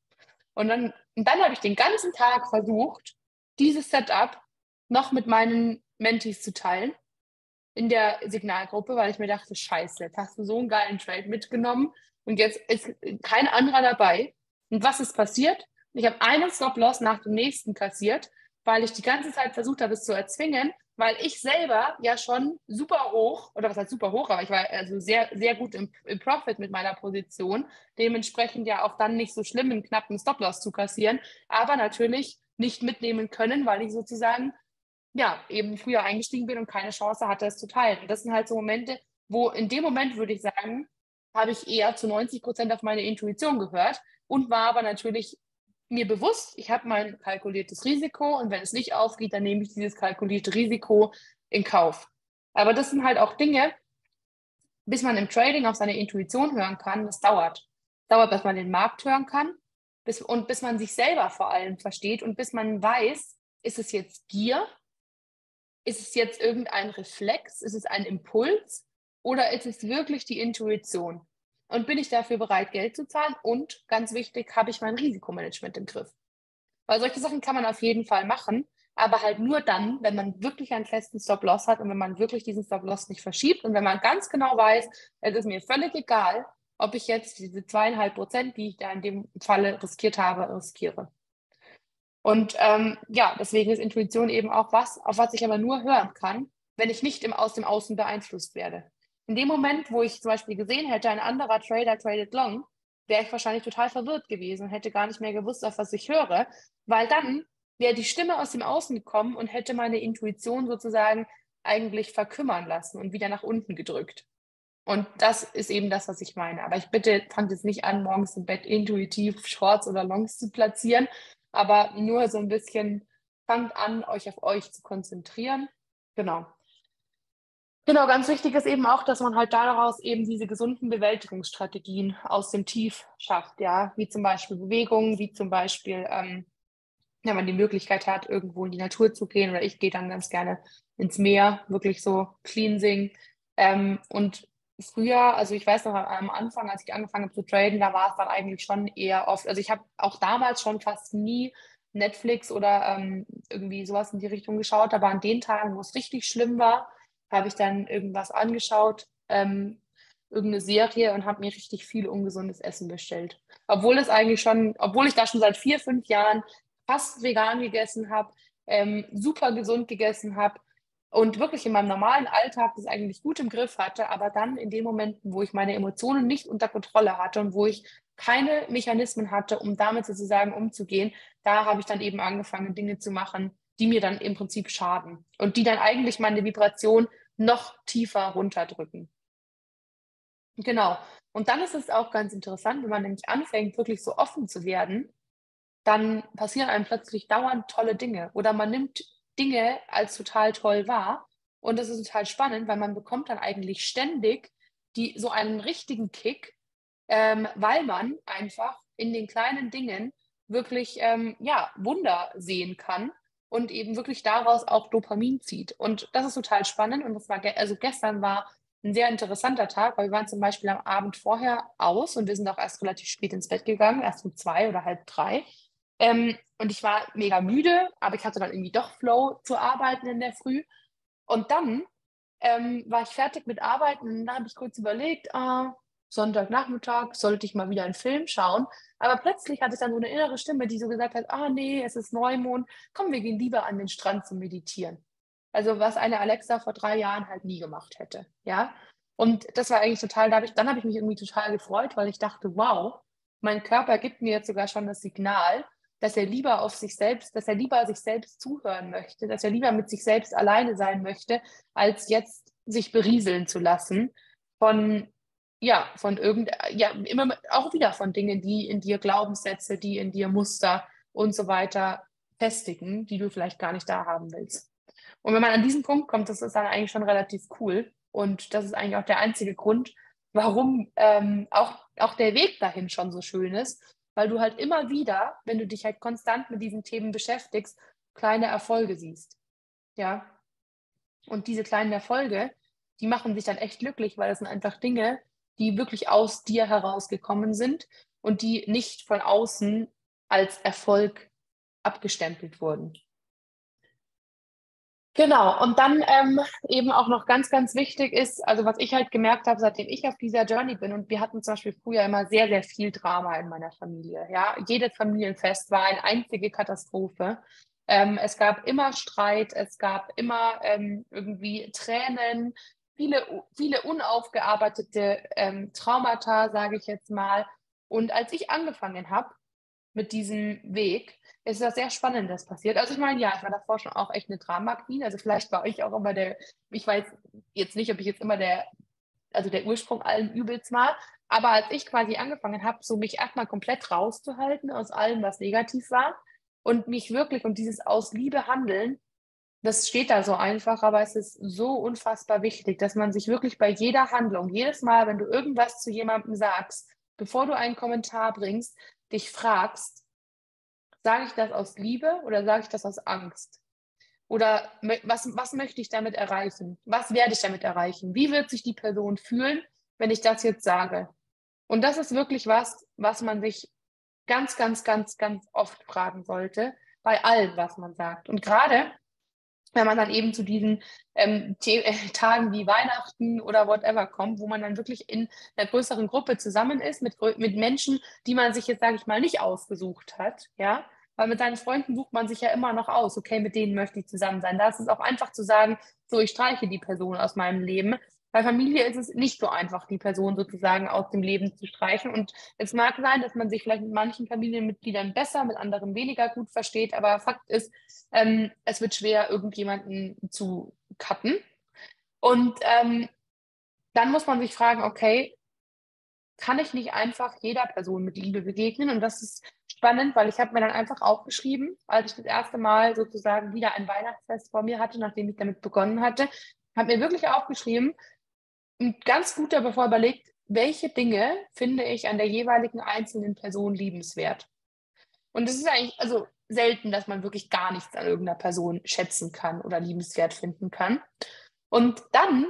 Und dann habe ich den ganzen Tag versucht, dieses Setup noch mit meinen Mentees zu teilen in der Signalgruppe, weil ich mir dachte, scheiße, jetzt hast du so einen geilen Trade mitgenommen und jetzt ist kein anderer dabei. Und was ist passiert? Ich habe einen Stop-Loss nach dem nächsten kassiert, weil ich die ganze Zeit versucht habe, es zu erzwingen, weil ich selber ja schon super hoch, oder was heißt super hoch, aber ich war also sehr, sehr gut im Profit mit meiner Position, dementsprechend ja auch dann nicht so schlimm, einen knappen Stop-Loss zu kassieren, aber natürlich nicht mitnehmen können, weil ich sozusagen ja, eben früher eingestiegen bin und keine Chance hatte, es zu teilen. Und das sind halt so Momente, wo in dem Moment, würde ich sagen, habe ich eher zu 90% auf meine Intuition gehört und war aber natürlich mir bewusst, ich habe mein kalkuliertes Risiko und wenn es nicht aufgeht, dann nehme ich dieses kalkulierte Risiko in Kauf. Aber das sind halt auch Dinge, bis man im Trading auf seine Intuition hören kann, das dauert. Dauert, bis man den Markt hören kann und bis man sich selber vor allem versteht und bis man weiß, ist es jetzt Gier, ist es jetzt irgendein Reflex, ist es ein Impuls oder ist es wirklich die Intuition? Und bin ich dafür bereit, Geld zu zahlen? Und ganz wichtig, habe ich mein Risikomanagement im Griff? Weil solche Sachen kann man auf jeden Fall machen, aber halt nur dann, wenn man wirklich einen festen Stop-Loss hat und wenn man wirklich diesen Stop-Loss nicht verschiebt und wenn man ganz genau weiß, es ist mir völlig egal, ob ich jetzt diese 2,5%, die ich da in dem Falle riskiert habe, riskiere. Und ja, deswegen ist Intuition eben auch was, auf was ich aber nur hören kann, wenn ich nicht aus dem Außen beeinflusst werde. In dem Moment, wo ich zum Beispiel gesehen hätte, ein anderer Trader tradet long, wäre ich wahrscheinlich total verwirrt gewesen und hätte gar nicht mehr gewusst, auf was ich höre, weil dann wäre die Stimme aus dem Außen gekommen und hätte meine Intuition sozusagen eigentlich verkümmern lassen und wieder nach unten gedrückt. Und das ist eben das, was ich meine. Aber ich bitte, fangt jetzt nicht an, morgens im Bett intuitiv Shorts oder Longs zu platzieren, aber nur so ein bisschen, fangt an, euch auf euch zu konzentrieren. Genau. Genau, ganz wichtig ist eben auch, dass man halt daraus eben diese gesunden Bewältigungsstrategien aus dem Tief schafft, ja, wie zum Beispiel Bewegungen, wie zum Beispiel, wenn man die Möglichkeit hat, irgendwo in die Natur zu gehen, oder ich gehe dann ganz gerne ins Meer, wirklich so Cleansing. Und früher, also ich weiß noch am Anfang, als ich angefangen habe zu traden, da war es dann eigentlich schon eher oft, also ich habe auch damals schon fast nie Netflix oder irgendwie sowas in die Richtung geschaut, aber an den Tagen, wo es richtig schlimm war, habe ich dann irgendwas angeschaut, irgendeine Serie und habe mir richtig viel ungesundes Essen bestellt. Obwohl ich da schon seit 4, 5 Jahren fast vegan gegessen habe, super gesund gegessen habe und wirklich in meinem normalen Alltag das eigentlich gut im Griff hatte, aber dann in den Momenten, wo ich meine Emotionen nicht unter Kontrolle hatte und wo ich keine Mechanismen hatte, um damit sozusagen umzugehen, da habe ich dann eben angefangen, Dinge zu machen, die mir dann im Prinzip schaden und die dann eigentlich meine Vibration noch tiefer runterdrücken. Genau. Und dann ist es auch ganz interessant, wenn man nämlich anfängt, wirklich so offen zu werden, dann passieren einem plötzlich dauernd tolle Dinge. Oder man nimmt Dinge als total toll wahr. Und das ist total spannend, weil man bekommt dann eigentlich ständig so einen richtigen Kick, weil man einfach in den kleinen Dingen wirklich ja, Wunder sehen kann und eben wirklich daraus auch Dopamin zieht. Und das ist total spannend. Und das war also gestern war ein sehr interessanter Tag, weil wir waren zum Beispiel am Abend vorher aus und wir sind auch erst relativ spät ins Bett gegangen, erst um 2 oder halb 3. Und ich war mega müde, aber ich hatte dann irgendwie doch Flow zu arbeiten in der Früh. Und dann war ich fertig mit Arbeiten und dann habe ich kurz überlegt, Sonntagnachmittag sollte ich mal wieder einen Film schauen. Aber plötzlich hatte ich dann so eine innere Stimme, die so gesagt hat, nee, es ist Neumond, komm, wir gehen lieber an den Strand zum Meditieren. Also was eine Alexa vor 3 Jahren halt nie gemacht hätte, ja. Und das war eigentlich total, dann habe ich mich irgendwie total gefreut, weil ich dachte, wow, mein Körper gibt mir jetzt sogar schon das Signal, dass er lieber auf sich selbst, dass er lieber sich selbst zuhören möchte, dass er lieber mit sich selbst alleine sein möchte, als jetzt sich berieseln zu lassen von, ja, ja, immer auch wieder von Dingen, die in dir Glaubenssätze, die in dir Muster und so weiter festigen, die du vielleicht gar nicht da haben willst. Und wenn man an diesen Punkt kommt, das ist dann eigentlich schon relativ cool. Und das ist eigentlich auch der einzige Grund, warum auch der Weg dahin schon so schön ist, weil du halt immer wieder, wenn du dich halt konstant mit diesen Themen beschäftigst, kleine Erfolge siehst. Ja. Und diese kleinen Erfolge, die machen sich dann echt glücklich, weil das sind einfach Dinge, die wirklich aus dir herausgekommen sind und die nicht von außen als Erfolg abgestempelt wurden. Genau, und dann eben auch noch ganz, ganz wichtig ist, also was ich halt gemerkt habe, seitdem ich auf dieser Journey bin, und wir hatten zum Beispiel früher immer sehr, sehr viel Drama in meiner Familie. Ja, jedes Familienfest war eine einzige Katastrophe. Es gab immer Streit, es gab immer irgendwie Tränen, viele unaufgearbeitete Traumata, sage ich jetzt mal. Und als ich angefangen habe, mit diesem Weg, ist was sehr Spannendes passiert. Also ich meine, ja, ich war davor schon auch echt eine Drama-Queen. Also vielleicht war ich auch immer ich weiß jetzt nicht, ob ich jetzt immer also der Ursprung allen Übels war. Aber als ich quasi angefangen habe, so mich erstmal komplett rauszuhalten aus allem, was negativ war und mich wirklich und dieses aus Liebe handeln das steht da so einfach, aber es ist so unfassbar wichtig, dass man sich wirklich bei jeder Handlung, jedes Mal, wenn du irgendwas zu jemandem sagst, bevor du einen Kommentar bringst, dich fragst, sage ich das aus Liebe oder sage ich das aus Angst? Oder was möchte ich damit erreichen? Was werde ich damit erreichen? Wie wird sich die Person fühlen, wenn ich das jetzt sage? Und das ist wirklich was man sich ganz, ganz, ganz, ganz oft fragen sollte, bei allem, was man sagt. Und gerade wenn man dann eben zu diesen Tagen wie Weihnachten oder whatever kommt, wo man dann wirklich in einer größeren Gruppe zusammen ist, mit Menschen, die man sich jetzt, sage ich mal, nicht ausgesucht hat, ja, weil mit seinen Freunden sucht man sich ja immer noch aus, okay, mit denen möchte ich zusammen sein. Da ist es auch einfach zu sagen, so, ich streiche die Person aus meinem Leben. Bei Familie ist es nicht so einfach, die Person sozusagen aus dem Leben zu streichen. Und es mag sein, dass man sich vielleicht mit manchen Familienmitgliedern besser, mit anderen weniger gut versteht, aber Fakt ist, es wird schwer, irgendjemanden zu cutten. Und dann muss man sich fragen, okay, kann ich nicht einfach jeder Person mit Liebe begegnen? Und das ist spannend, weil ich habe mir dann einfach aufgeschrieben, als ich das erste Mal sozusagen wieder ein Weihnachtsfest vor mir hatte, nachdem ich damit begonnen hatte, habe mir wirklich aufgeschrieben und ganz gut davor überlegt, welche Dinge finde ich an der jeweiligen einzelnen Person liebenswert. Und es ist eigentlich also selten, dass man wirklich gar nichts an irgendeiner Person schätzen kann oder liebenswert finden kann. Und dann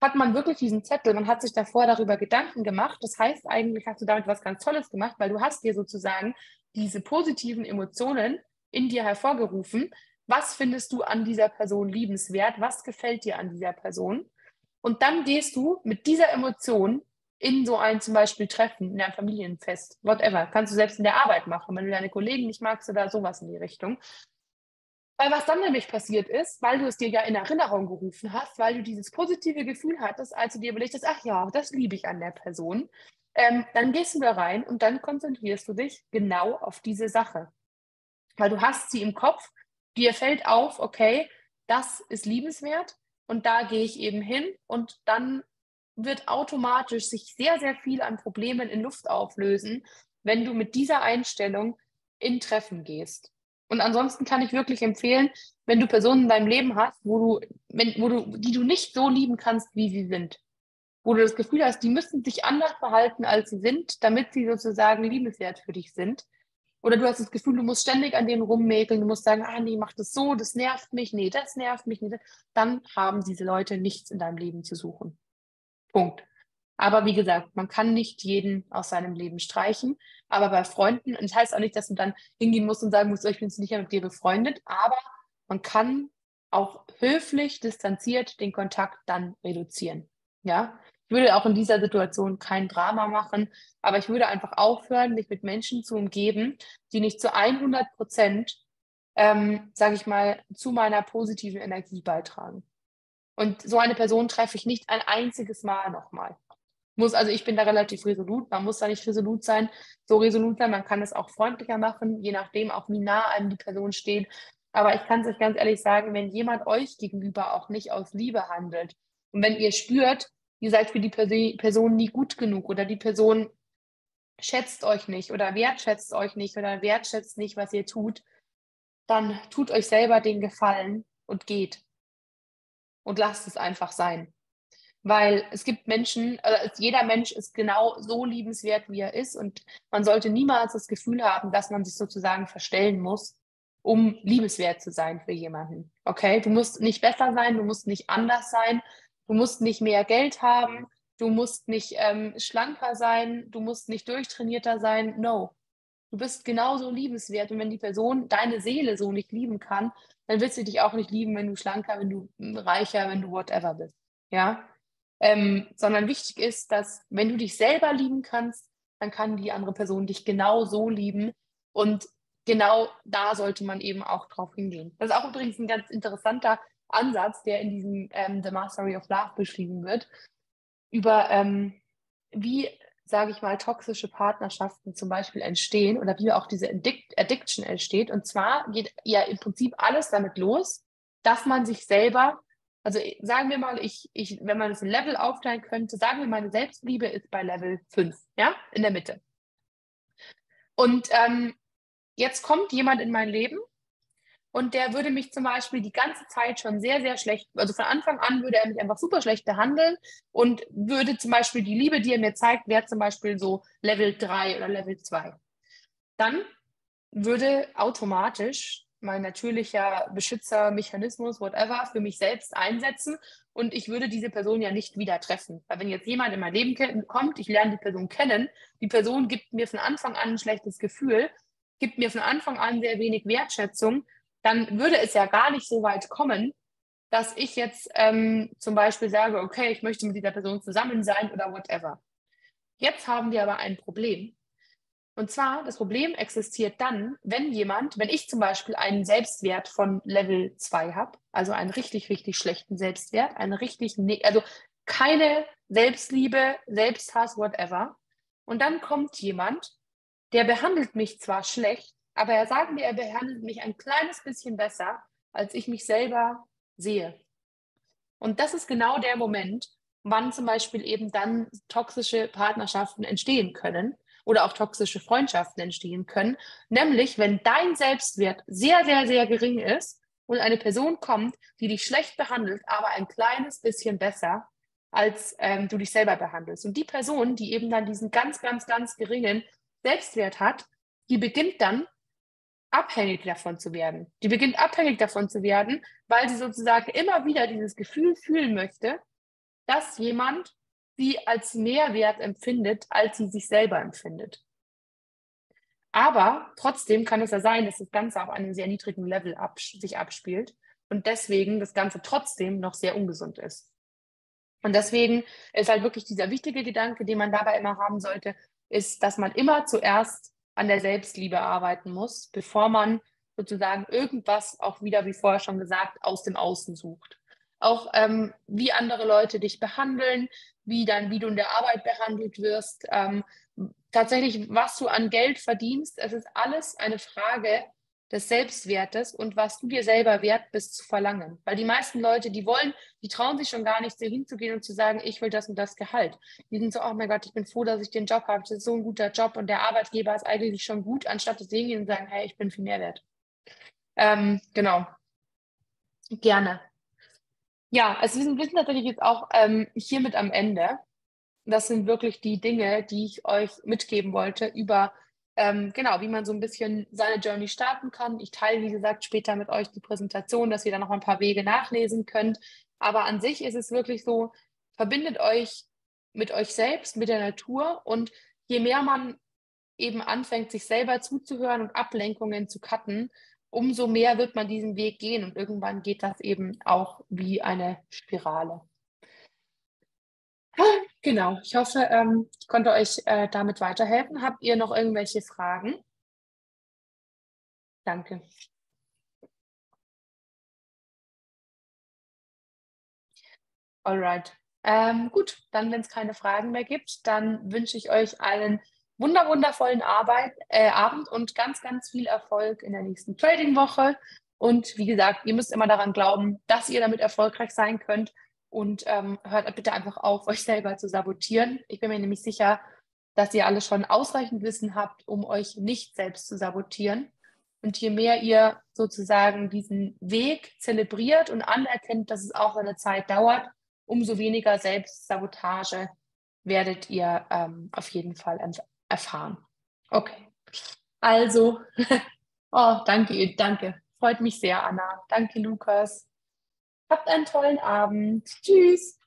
hat man wirklich diesen Zettel, man hat sich davor darüber Gedanken gemacht. Das heißt, eigentlich hast du damit was ganz Tolles gemacht, weil du hast dir sozusagen diese positiven Emotionen in dir hervorgerufen. Was findest du an dieser Person liebenswert? Was gefällt dir an dieser Person? Und dann gehst du mit dieser Emotion in so ein zum Beispiel Treffen, in einem Familienfest, whatever. Kannst du selbst in der Arbeit machen, wenn du deine Kollegen nicht magst oder sowas in die Richtung. Weil was dann nämlich passiert ist, weil du es dir ja in Erinnerung gerufen hast, weil du dieses positive Gefühl hattest, als du dir überlegt hast, ach ja, das liebe ich an der Person, dann gehst du da rein und dann konzentrierst du dich genau auf diese Sache. Weil du hast sie im Kopf, dir fällt auf, okay, das ist liebenswert und da gehe ich eben hin und dann wird automatisch sich sehr, sehr viel an Problemen in Luft auflösen, wenn du mit dieser Einstellung in Treffen gehst. Und ansonsten kann ich wirklich empfehlen, wenn du Personen in deinem Leben hast, die du nicht so lieben kannst, wie sie sind, wo du das Gefühl hast, die müssen sich anders verhalten, als sie sind, damit sie sozusagen liebenswert für dich sind. Oder du hast das Gefühl, du musst ständig an denen rummäkeln, du musst sagen, ah nee, mach das so, das nervt mich, nee, das nervt mich, nee, dann haben diese Leute nichts in deinem Leben zu suchen. Punkt. Aber wie gesagt, man kann nicht jeden aus seinem Leben streichen. Aber bei Freunden, und das heißt auch nicht, dass du dann hingehen musst und sagen musst, ich bin jetzt nicht mehr mit dir befreundet, aber man kann auch höflich, distanziert den Kontakt dann reduzieren. Ja, ich würde auch in dieser Situation kein Drama machen, aber ich würde einfach aufhören, mich mit Menschen zu umgeben, die nicht zu 100%, sage ich mal, zu meiner positiven Energie beitragen. Und so eine Person treffe ich nicht ein einziges Mal nochmal. Also ich bin da relativ resolut, man muss da nicht resolut sein, so resolut sein, man kann es auch freundlicher machen, je nachdem auch wie nah einem die Person steht. Aber ich kann es euch ganz ehrlich sagen, wenn jemand euch gegenüber auch nicht aus Liebe handelt und wenn ihr spürt, ihr seid für die Person nie gut genug oder die Person schätzt euch nicht oder wertschätzt euch nicht oder wertschätzt nicht, was ihr tut, dann tut euch selber den Gefallen und geht und lasst es einfach sein. Weil es gibt Menschen, jeder Mensch ist genau so liebenswert, wie er ist. Und man sollte niemals das Gefühl haben, dass man sich sozusagen verstellen muss, um liebenswert zu sein für jemanden. Okay? Du musst nicht besser sein, du musst nicht anders sein, du musst nicht mehr Geld haben, du musst nicht schlanker sein, du musst nicht durchtrainierter sein. No. Du bist genauso liebenswert. Und wenn die Person deine Seele so nicht lieben kann, dann wird sie dich auch nicht lieben, wenn du schlanker, wenn du reicher, wenn du whatever bist. Ja? Sondern wichtig ist, dass wenn du dich selber lieben kannst, dann kann die andere Person dich genau so lieben und genau da sollte man eben auch drauf hingehen. Das ist auch übrigens ein ganz interessanter Ansatz, der in diesem The Mastery of Love beschrieben wird, über wie, sage ich mal, toxische Partnerschaften zum Beispiel entstehen oder wie auch diese Addiction entsteht. Und zwar geht ja im Prinzip alles damit los, dass man sich selber, also sagen wir mal, wenn man es in Level aufteilen könnte, sagen wir, meine Selbstliebe ist bei Level 5, ja, in der Mitte. Und jetzt kommt jemand in mein Leben und der würde mich zum Beispiel die ganze Zeit schon sehr, sehr schlecht, also von Anfang an würde er mich einfach super schlecht behandeln und würde zum Beispiel die Liebe, die er mir zeigt, wäre zum Beispiel so Level 3 oder Level 2. Dann würde automatisch mein natürlicher Beschützermechanismus, whatever, für mich selbst einsetzen und ich würde diese Person ja nicht wieder treffen. Weil wenn jetzt jemand in mein Leben kommt, ich lerne die Person kennen, die Person gibt mir von Anfang an ein schlechtes Gefühl, gibt mir von Anfang an sehr wenig Wertschätzung, dann würde es ja gar nicht so weit kommen, dass ich jetzt zum Beispiel sage, okay, ich möchte mit dieser Person zusammen sein oder whatever. Jetzt haben wir aber ein Problem. Und zwar, das Problem existiert dann, wenn ich zum Beispiel einen Selbstwert von Level 2 habe, also einen richtig, richtig schlechten Selbstwert, also keine Selbstliebe, Selbsthass, whatever. Und dann kommt jemand, der behandelt mich zwar schlecht, aber er sagt mir, er behandelt mich ein kleines bisschen besser, als ich mich selber sehe. Und das ist genau der Moment, wann zum Beispiel eben dann toxische Partnerschaften entstehen können oder auch toxische Freundschaften entstehen können. Nämlich, wenn dein Selbstwert sehr, sehr, sehr gering ist und eine Person kommt, die dich schlecht behandelt, aber ein kleines bisschen besser, als du dich selber behandelst. Und die Person, die eben dann diesen ganz, ganz, ganz geringen Selbstwert hat, die beginnt dann abhängig davon zu werden. Die beginnt abhängig davon zu werden, weil sie sozusagen immer wieder dieses Gefühl fühlen möchte, dass jemand sie als Mehrwert empfindet, als sie sich selber empfindet. Aber trotzdem kann es ja sein, dass das Ganze auf einem sehr niedrigen Level sich abspielt und deswegen das Ganze trotzdem noch sehr ungesund ist. Und deswegen ist halt wirklich dieser wichtige Gedanke, den man dabei immer haben sollte, ist, dass man immer zuerst an der Selbstliebe arbeiten muss, bevor man sozusagen irgendwas, auch wieder, wie vorher schon gesagt, aus dem Außen sucht. Auch wie andere Leute dich behandeln, wie du in der Arbeit behandelt wirst, tatsächlich, was du an Geld verdienst. Es ist alles eine Frage des Selbstwertes und was du dir selber wert bist zu verlangen. Weil die meisten Leute, die trauen sich schon gar nicht, so hinzugehen und zu sagen, ich will das und das Gehalt. Die sind so, oh mein Gott, ich bin froh, dass ich den Job habe, das ist so ein guter Job und der Arbeitgeber ist eigentlich schon gut, anstatt dass sie hingehen und sagen, hey, ich bin viel mehr wert. Genau, gerne. Ja, also wir sind tatsächlich jetzt auch hiermit am Ende. Das sind wirklich die Dinge, die ich euch mitgeben wollte über, genau, wie man so ein bisschen seine Journey starten kann. Ich teile, wie gesagt, später mit euch die Präsentation, dass ihr dann noch ein paar Wege nachlesen könnt. Aber an sich ist es wirklich so, verbindet euch mit euch selbst, mit der Natur und je mehr man eben anfängt, sich selber zuzuhören und Ablenkungen zu cutten, umso mehr wird man diesen Weg gehen und irgendwann geht das eben auch wie eine Spirale. Genau, ich hoffe, ich konnte euch damit weiterhelfen. Habt ihr noch irgendwelche Fragen? Danke. Alright. Gut, dann, wenn es keine Fragen mehr gibt, dann wünsche ich euch einen wundervollen Abend und ganz, ganz viel Erfolg in der nächsten Trading-Woche. Und wie gesagt, ihr müsst immer daran glauben, dass ihr damit erfolgreich sein könnt. Und hört bitte einfach auf, euch selber zu sabotieren. Ich bin mir nämlich sicher, dass ihr alle schon ausreichend Wissen habt, um euch nicht selbst zu sabotieren. Und je mehr ihr sozusagen diesen Weg zelebriert und anerkennt, dass es auch eine Zeit dauert, umso weniger Selbstsabotage werdet ihr auf jeden Fall erfahren. Okay, also, oh, danke, danke. Freut mich sehr, Anna. Danke, Lukas. Habt einen tollen Abend. Tschüss.